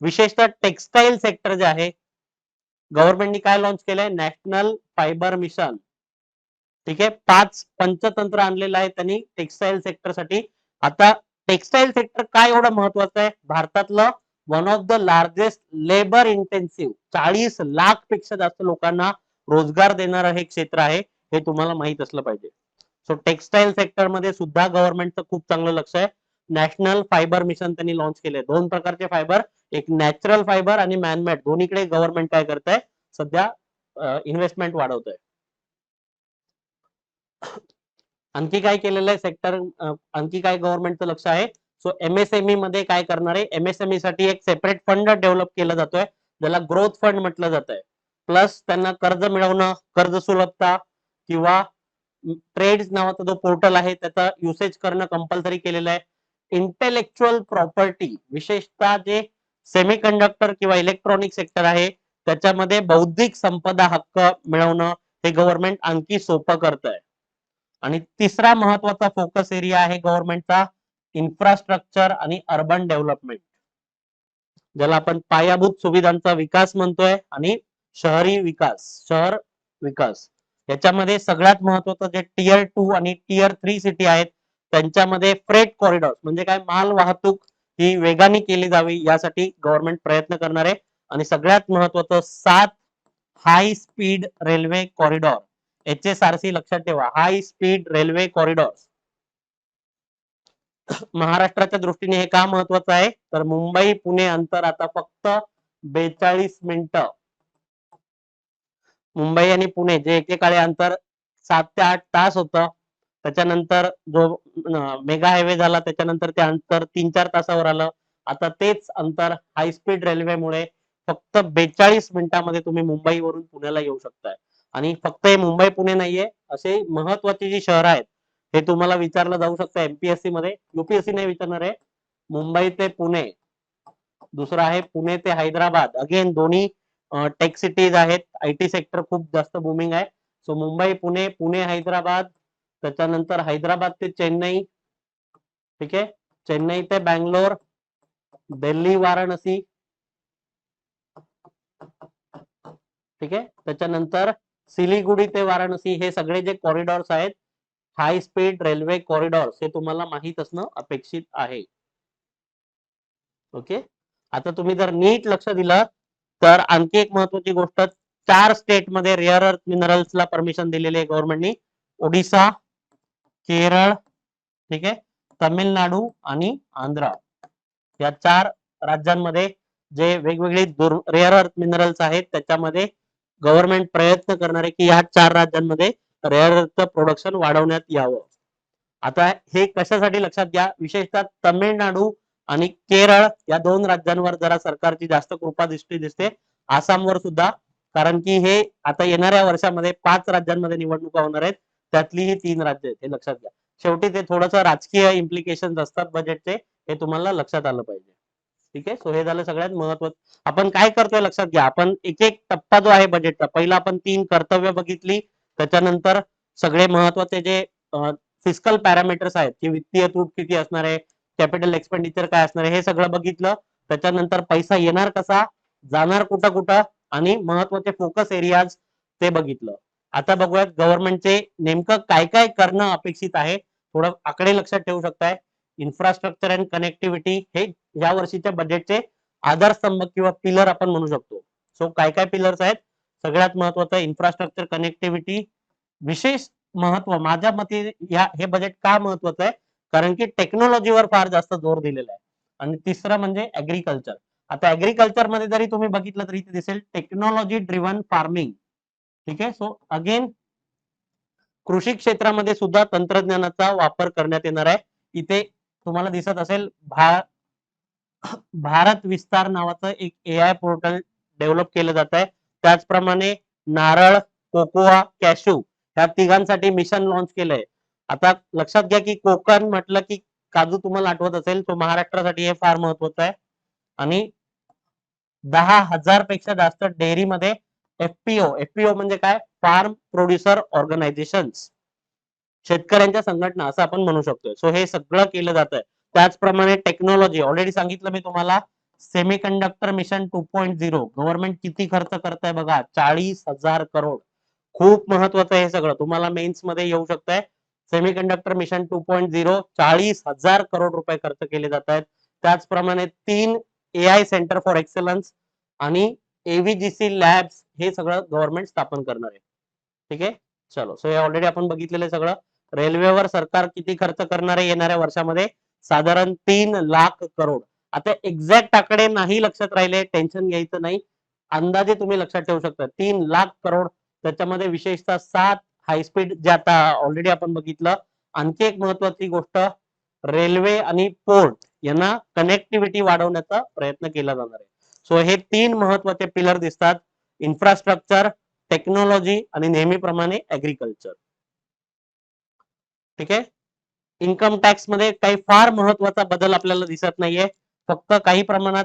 विशेषतः टेक्सटाईल सेक्टर जे आहे, गव्हर्नमेंटने काय लॉन्च केलंय, नॅशनल फायबर मिशन. ठीक आहे, 5 पंचतंत्र आणलेलं आहे त्यांनी टेक्सटाईल सेक्टरसाठी. आता टेक्सटाईल सेक्टर काय एवढं महत्वाचं आहे, भारतातलं one of the largest labour intensive, 40 lakh पेक्षा जास्त लोकांना रोजगार देणारं हे क्षेत्र आहे, हे तुम्हाला माहित असलं पाहिजे. सो टेक्सटाईल सेक्टर मध्ये सुद्धा गव्हर्नमेंटचं खूप चांगलं लक्ष आहे. नॅशनल फायबर मिशन त्यांनी लॉन्च केले. 2 प्रकारचे फायबर, एक नॅचरल फायबर आणि मॅनमेड, दोन्हीकडे गव्हर्नमेंट काय करत आहे, सध्या इन्व्हेस्टमेंट वाढवत आहे. आणखी काय केलेलं आहे सेक्टर, आणखी काय गव्हर्नमेंटचं लक्ष आहे. सो एमएसएमई मध्ये काय करणार आहे, एमएसएमई साठी एक सेपरेट फंड डेव्हलप केला जातोय, ज्याला ग्रोथ फंड म्हटलं जात आहे. प्लस त्यांना कर्ज मिळवणं, कर्ज सुलभता किंवा ट्रेड्स नावाचा जो पोर्टल आहे त्याचा युसेज करणं कंपल्सरी केलेलं आहे. इंटेलेक्च्युअल प्रॉपर्टी, विशेषतः जे सेमीकंडक्टर किंवा इलेक्ट्रॉनिक सेक्टर आहे त्याच्यामध्ये बौद्धिक संपदा हक्क मिळवणं हे गव्हर्नमेंट आणखी सोपं करत आहे. आणि तिसरा महत्वाचा फोकस एरिया आहे गव्हर्नमेंटचा, इन्फ्रास्ट्रक्चर आणि अर्बन डेव्हलपमेंट, ज्याला आपण पायाभूत सुविधांचा विकास म्हणतोय, आणि शहरी विकास, शहर विकास. याच्यामध्ये सगळ्यात महत्वाचं जे टियर 2 आणि टियर 3 सिटी आहेत त्यांच्यामध्ये फ्रेट कॉरिडॉर म्हणजे काय, माल वाहतूक ही वेगाने केली जावी यासाठी गव्हर्नमेंट प्रयत्न करणार आहे. आणि सगळ्यात महत्वाचं 7 high speed railway corridor, HSRC लक्षात ठेवा, हाय स्पीड रेल्वे कॉरिडॉर. महाराष्ट्राच्या दृष्टीने हे का महत्वाचं आहे, तर मुंबई पुणे अंतर आता फक्त 42 मिनिटं. मुंबई आणि पुणे जे एकेकाळी अंतर 7 ते 8 तास होतं. त्याच्यानंतर जो मेगा हायवे झाला त्याच्यानंतर ते अंतर 3-4 तासावर आलं. आता तेच अंतर हाय स्पीड रेल्वेमुळे फक्त 42 मिनिटांमध्ये तुम्ही मुंबईवरून पुण्याला येऊ शकताय. आणि फक्त हे मुंबई पुणे नाहीये, असे महत्वाची जी शहरं आहेत हे तुम्हाला विचारलं जाऊ शकतं एमपीएससी मध्ये. यूपीएससी नाही विचारणार आहे. मुंबई ते पुणे, दुसरं आहे पुणे ते हैदराबाद. अगेन दोन्ही टेक सिटीज आहेत. आयटी सेक्टर खूप जास्त बुमिंग आहे. सो मुंबई पुणे, पुणे हैदराबाद, त्याच्यानंतर हैदराबाद ते चेन्नई, ठीक आहे, चेन्नई ते बँगलोर, दिल्ली वाराणसी, ठीक आहे, त्याच्यानंतर सिलिगुडी ते वाराणसी, हे सगळे जे कॉरिडॉर्स आहेत हाय स्पीड रेल्वे कॉरिडॉर्स हे तुम्हाला माहित असणं अपेक्षित आहे. ओके, आता तुम्ही जर नीट लक्ष दिलं तर आणखी एक महत्वाची गोष्ट, 4 स्टेट मध्ये रेअर अर्थ मिनरल्सला परमिशन दिलेली आहे गव्हर्नमेंटनी. ओडिसा, केरळ, ठीक आहे, तमिळनाडू आणि आंध्र, या 4 राज्यांमध्ये जे वेगवेगळे रेअर अर्थ मिनरल्स आहेत त्याच्यामध्ये गव्हर्नमेंट प्रयत्न करणार आहे की या 4 राज्यांमध्ये रेअर अर्थ प्रोडक्शन वाढवण्यात यावं. आता हे कशासाठी लक्षात घ्या, विशेषतः तमिळनाडू आणि केरळ या 2 राज्यांवर जरा सरकारची जास्त कृपा दृष्टी दिसते. आसामवर सुद्धा, कारण की हे आता येणाऱ्या वर्षामध्ये 5 राज्यांमध्ये निवडणुका होणार आहेत, त्यातली ही 3 राज्य आहेत, हे लक्षात घ्या. शेवटी ते थोडंसं राजकीय इम्प्लिकेशन असतात बजेटचे, हे तुम्हाला लक्षात आलं पाहिजे. ठीक आहे, सो हे झालं सगळ्यात महत्वाचं. आपण काय करतोय लक्षात घ्या, आपण एक एक टप्पा जो आहे बजेटचा, पहिला आपण 3 कर्तव्य बघितली, त्याच्यानंतर सगळे महत्वाचे जे फिस्कल पॅरामीटर्स आहेत की वित्तीय तूट किती असणार आहे, कॅपिटल एक्सपेंडिचर काय असणार आहे, हे सगळं बघितलं. त्याच्यानंतर पैसा येणार कसा, जाणार कुठं कुठं, आणि महत्वाचे फोकस एरियाज ते बघितलं. आता बघूयात गव्हर्नमेंटचे नेमकं काय काय करणं अपेक्षित आहे. थोडं आकडे लक्षात ठेवू शकताय. इन्फ्रास्ट्रक्चर अँड कनेक्टिव्हिटी हे या वर्षीच्या बजेटचे आधारस्तंभ किंवा पिलर आपण म्हणू शकतो. सो काय काय पिलर्स आहेत, सगळ्यात महत्वाचं इन्फ्रास्ट्रक्चर कनेक्टिव्हिटी. विशेष महत्व माझ्या मते हे बजेट का महत्वाचं आहे, कारण की टेक्नॉलॉजीवर फार जास्त जोर दिलेला आहे. आणि तिसरं म्हणजे ऍग्रीकल्चर. आता ऍग्रीकल्चर मध्ये जरी तुम्ही बघितलं तरी इथे दिसेल टेक्नॉलॉजी ड्रिव्हन फार्मिंग. ठीक आहे, सो अगेन कृषी क्षेत्रामध्ये सुद्धा तंत्रज्ञानाचा वापर करण्यात येणार आहे. इथे तुम्हाला दिसत असेल भारत विस्तार नावाचं एक एआय पोर्टल डेव्हलप केलं जात आहे. त्याचप्रमाणे नारळ, कोकोआ, कॅशू या तिघांसाठी मिशन लॉन्च केलंय. आता लक्षात घ्या की कोकण म्हटलं की काजू तुम्हाला आठवत असेल, तो महाराष्ट्रासाठी हे फार महत्वाचं आहे. आणि 10,000 पेक्षा जास्त डेअरीमध्ये एफपीओ म्हणजे काय, फार्म प्रोड्युसर ऑर्गनायझेशन, शेतकऱ्यांच्या संघटना असं आपण म्हणू शकतो. सो हे सगळं केलं जात आहे. त्याचप्रमाणे टेक्नॉलॉजी ऑलरेडी सांगितलं मी तुम्हाला, सेमीकंडक्टर मिशन 2.0 गव्हर्नमेंट किती खर्च करत आहे बघा, 40,000 करोड. खूप महत्वाचं आहे हे सगळं, तुम्हाला मेन्स मध्ये येऊ शकतंय. सेमीकंडक्टर मिशन 2.0 40,000 करोड रुपये खर्च केले जात आहेत. त्याचप्रमाणे 3 एआय सेंटर फॉर एक्सलन्स आणि एव्हीजीसी लॅब्स हे सगळं गव्हर्नमेंट स्थापन करणार आहे. ठीक आहे, चलो, सो हे ऑलरेडी आपण बघितलेलं सगळं. रेल्वेवर सरकार किती खर्च करणार आहे येणाऱ्या वर्षामध्ये, साधारण 3,00,000 करोड. आता एक्झॅक्ट आकडे नाही लक्षात राहिले, टेन्शन घ्यायचं नाही, अंदाजे तुम्ही लक्षात ठेवू शकता 3,00,000 करोड. त्याच्यामध्ये विशेषतः 7 हायस्पीड जे आता ऑलरेडी आपण बघितलं. आणखी एक महत्वाची गोष्ट, रेल्वे आणि पोर्ट यांना कनेक्टिव्हिटी वाढवण्याचा प्रयत्न केला जाणार आहे. सो हे 3 महत्वाचे पिलर दिसतात, इन्फ्रास्ट्रक्चर, टेक्नॉलॉजी आणि नेहमीप्रमाणे ऍग्रीकल्चर. ठीक आहे, इन्कम टॅक्स मध्ये काही फार महत्वाचा बदल आपल्याला दिसत नाहीये, फक्त काही प्रमाणात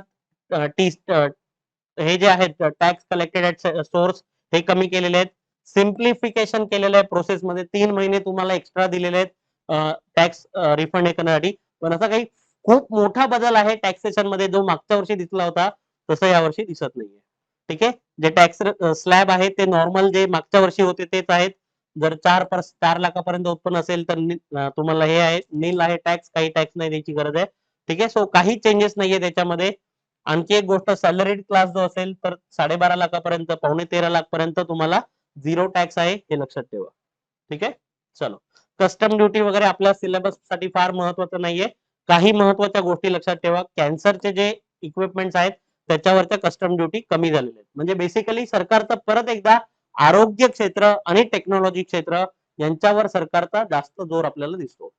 हे जे आहेत टॅक्स कलेक्टेड ऍट सोर्स हे कमी केलेले आहेत. सिम्प्लिफिकेशन केलेलं आहे प्रोसेस मध्ये, 3 महिने तुम्हाला एक्स्ट्रा दिलेले आहेत टॅक्स रिफंड हे करण्यासाठी. पण असा काही खूप मोठा बदल आहे टॅक्सेशन मध्ये जो मागच्या वर्षी दिसला होता तसं यावर्षी दिसत नाहीये. ठीक आहे, जे टॅक्स स्लॅब आहे ते नॉर्मल जे मागच्या वर्षी होते तेच आहेत. जर 4 लाखापर्यंत उत्पन्न असेल तर तुम्हाला हे आहे नील आहे टॅक्स, काही टॅक्स नाही द्यायची गरज आहे. ठीक आहे, सो काही चेंजेस नाहीये त्याच्यामध्ये. आणखी एक गोष्ट, सॅलरीड क्लास जो असेल तर 12.5 लाखापर्यंत, 13.25 लाख पर्यंत तुम्हाला 0 टॅक्स आहे, हे लक्षात ठेवा. ठीक आहे, चलो, कस्टम ड्युटी वगैरे आपल्या सिलेबस साठी फार महत्वाचं नाहीये. काही महत्वाच्या गोष्टी लक्षात ठेवा, कॅन्सरचे जे इक्विपमेंट्स आहेत त्याच्यावरच्या कस्टम ड्युटी कमी झालेल्या आहेत. म्हणजे बेसिकली सरकारचं परत एकदा आरोग्य क्षेत्र आणि टेक्नॉलॉजी क्षेत्र यांच्यावर सरकारचा जास्त जोर आपल्याला दिसतो.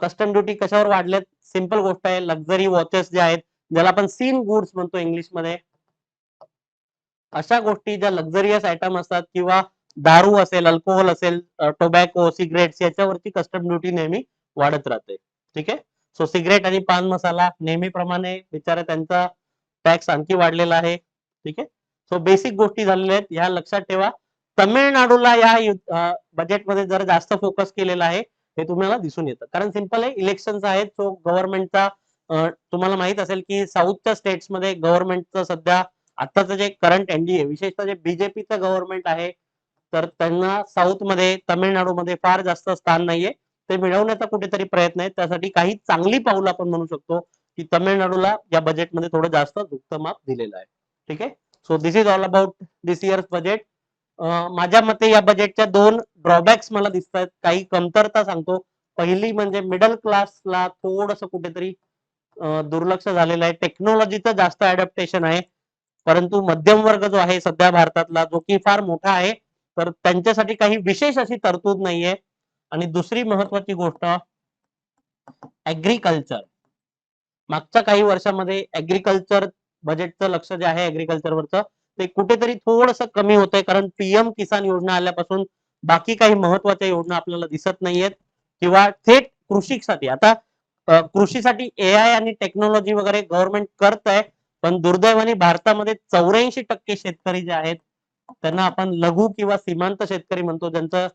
कस्टम ड्युटी कशावर वाढल्यात? सिंपल गोष्ट आहे, लक्झरी वॉचेस जे आहेत, ज्याला आपण सीन गुड्स म्हणतो इंग्लिशमध्ये, अशा गोष्टी ज्या लक्झरियस आयटम असतात किंवा दारू असेल, अल्कोहोल असेल, टोबॅको, सिगरेट्स याच्यावरती कस्टम ड्युटी नेहमी वाढत राहते. ठीक आहे. सो सिगरेट आणि पान मसाला नेहमीप्रमाणे बिचारा त्यांचा टॅक्स आणखी वाढलेला आहे. ठीक आहे. सो बेसिक गोष्टी झालेल्या आहेत, ह्या लक्षात ठेवा. तमिळनाडूला या बजेटमध्ये जर जास्त फोकस केलेला आहे हे तुम्हाला दिसून येतं. कारण सिंपल आहे, इलेक्शन्स आहेत. सो गव्हर्नमेंटचा तुम्हाला माहित असेल की साऊथच्या स्टेट्समध्ये गव्हर्नमेंटचं सध्या आताचं जे करंट एनडीए, विशेषतः जे बीजेपीचं गव्हर्नमेंट आहे, तर त्यांना साऊथमध्ये, तमिळनाडूमध्ये फार जास्त स्थान नाहीये. ते मिळवण्याचा कुठेतरी प्रयत्न आहे. त्यासाठी काही चांगली पाऊल आपण म्हणू शकतो की तमिळनाडूला या बजेटमध्ये थोडं जास्त झुकतं माप दिलेलं आहे. ठीक आहे. So this is all about this years budget. माझ्या मते या बजेटच्या 2 ड्रॉबॅक्स मला दिसत आहेत. काही कमतरता सांगतो. पहिली म्हणजे मिडल क्लासला थोडंसं कुठेतरी दुर्लक्ष झालेलं आहे. टेक्नॉलॉजीचं जास्त अडॅप्टेशन आहे. परंतु मध्यम वर्ग जो आहे सध्या भारतातला, जो की फार मोठा आहे, तर त्यांच्यासाठी काही विशेष अशी तरतूद नाहीये. आणि दुसरी महत्वाची गोष्ट, ऍग्रीकल्चर. मागच्या काही वर्षामध्ये ऍग्रीकल्चर बजेटचं लक्ष जे आहे ऍग्रीकल्चरवरचं, ते कुठेतरी थोडंसं कमी होतंय. कारण पीएम किसान योजना आल्यापासून बाकी काही महत्वाच्या योजना आपल्याला दिसत नाहीयेत किंवा थेट कृषीसाठी. आता कृषीसाठी एआय आणि टेक्नॉलॉजी वगैरे गव्हर्नमेंट करत आहे, पण दुर्दैवाने भारतामध्ये 84% शेतकरी जे आहेत त्यांना आपण लघु किंवा सीमांत शेतकरी म्हणतो, ज्यांचं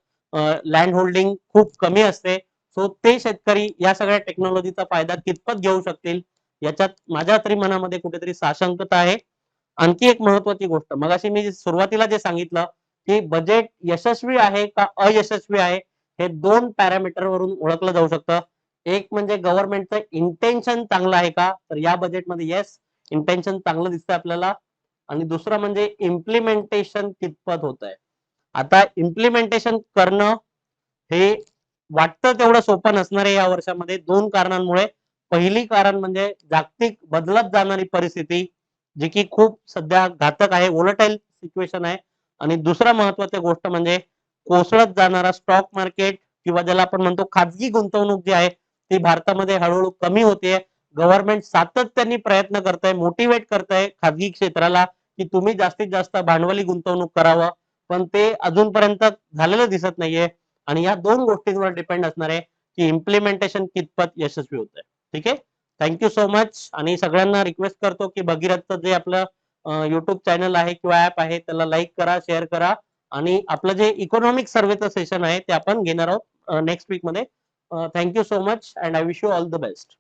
लँड होल्डिंग खूप कमी असते. सो ते शेतकरी या सगळ्या टेक्नॉलॉजीचा फायदा कितपत घेऊ शकतील याच्यात माझ्या तरी मनामध्ये कुठेतरी साशंकता आहे. आणखी एक महत्वाची गोष्ट, मगाशी मी सुरुवातीला जे सांगितलं की बजेट यशस्वी आहे का अयशस्वी आहे, हे 2 पॅरामीटर वरून ओळखलं जाऊ शकतं. एक म्हणजे गव्हर्नमेंटचं इंटेन्शन चांगलं आहे का, तर या बजेटमध्ये येस, इंटेन्शन चांगलं दिसतंय आपल्याला. आणि दुसरं म्हणजे इम्प्लिमेंटेशन कितपत होत आहे. आता इम्प्लिमेंटेशन करणं हे वाटतं तेवढं सोपं नसणार आहे या वर्षामध्ये, 2 कारणांमुळे. पहिली कारण म्हणजे जागतिक बदलत जाणारी परिस्थिती, जी की खूप सध्या घातक आहे, व्होलटाईल सिच्युएशन आहे. आणि दुसरा महत्वाची गोष्ट म्हणजे कोसळत जाणारा स्टॉक मार्केट किंवा ज्याला आपण म्हणतो खाजगी गुंतवणूक जी आहे ती भारतामध्ये हळूहळू कमी होते. गव्हर्नमेंट सातत्याने प्रयत्न करत आहे, मोटिवेट करत आहे खाजगी क्षेत्राला की तुम्ही जास्तीत जास्त भांडवली गुंतवणूक करावं, पण ते अजूनपर्यंत झालेलं दिसत नाहीये. आणि या 2 गोष्टींवर डिपेंड असणार आहे की इम्प्लिमेंटेशन कितपत यशस्वी होत आहे. ठीक आहे. Thank you so much. आणि सगळ्यांना रिक्वेस्ट करतो की भगीरथचं जे आपलं युट्यूब चॅनल आहे किंवा ऍप आहे त्याला लाईक करा, शेअर करा. आणि आपलं जे इकॉनॉमिक सर्वेचं सेशन आहे ते आपण घेणार आहोत नेक्स्ट वीक मध्ये. Thank you so much and I wish you all the best.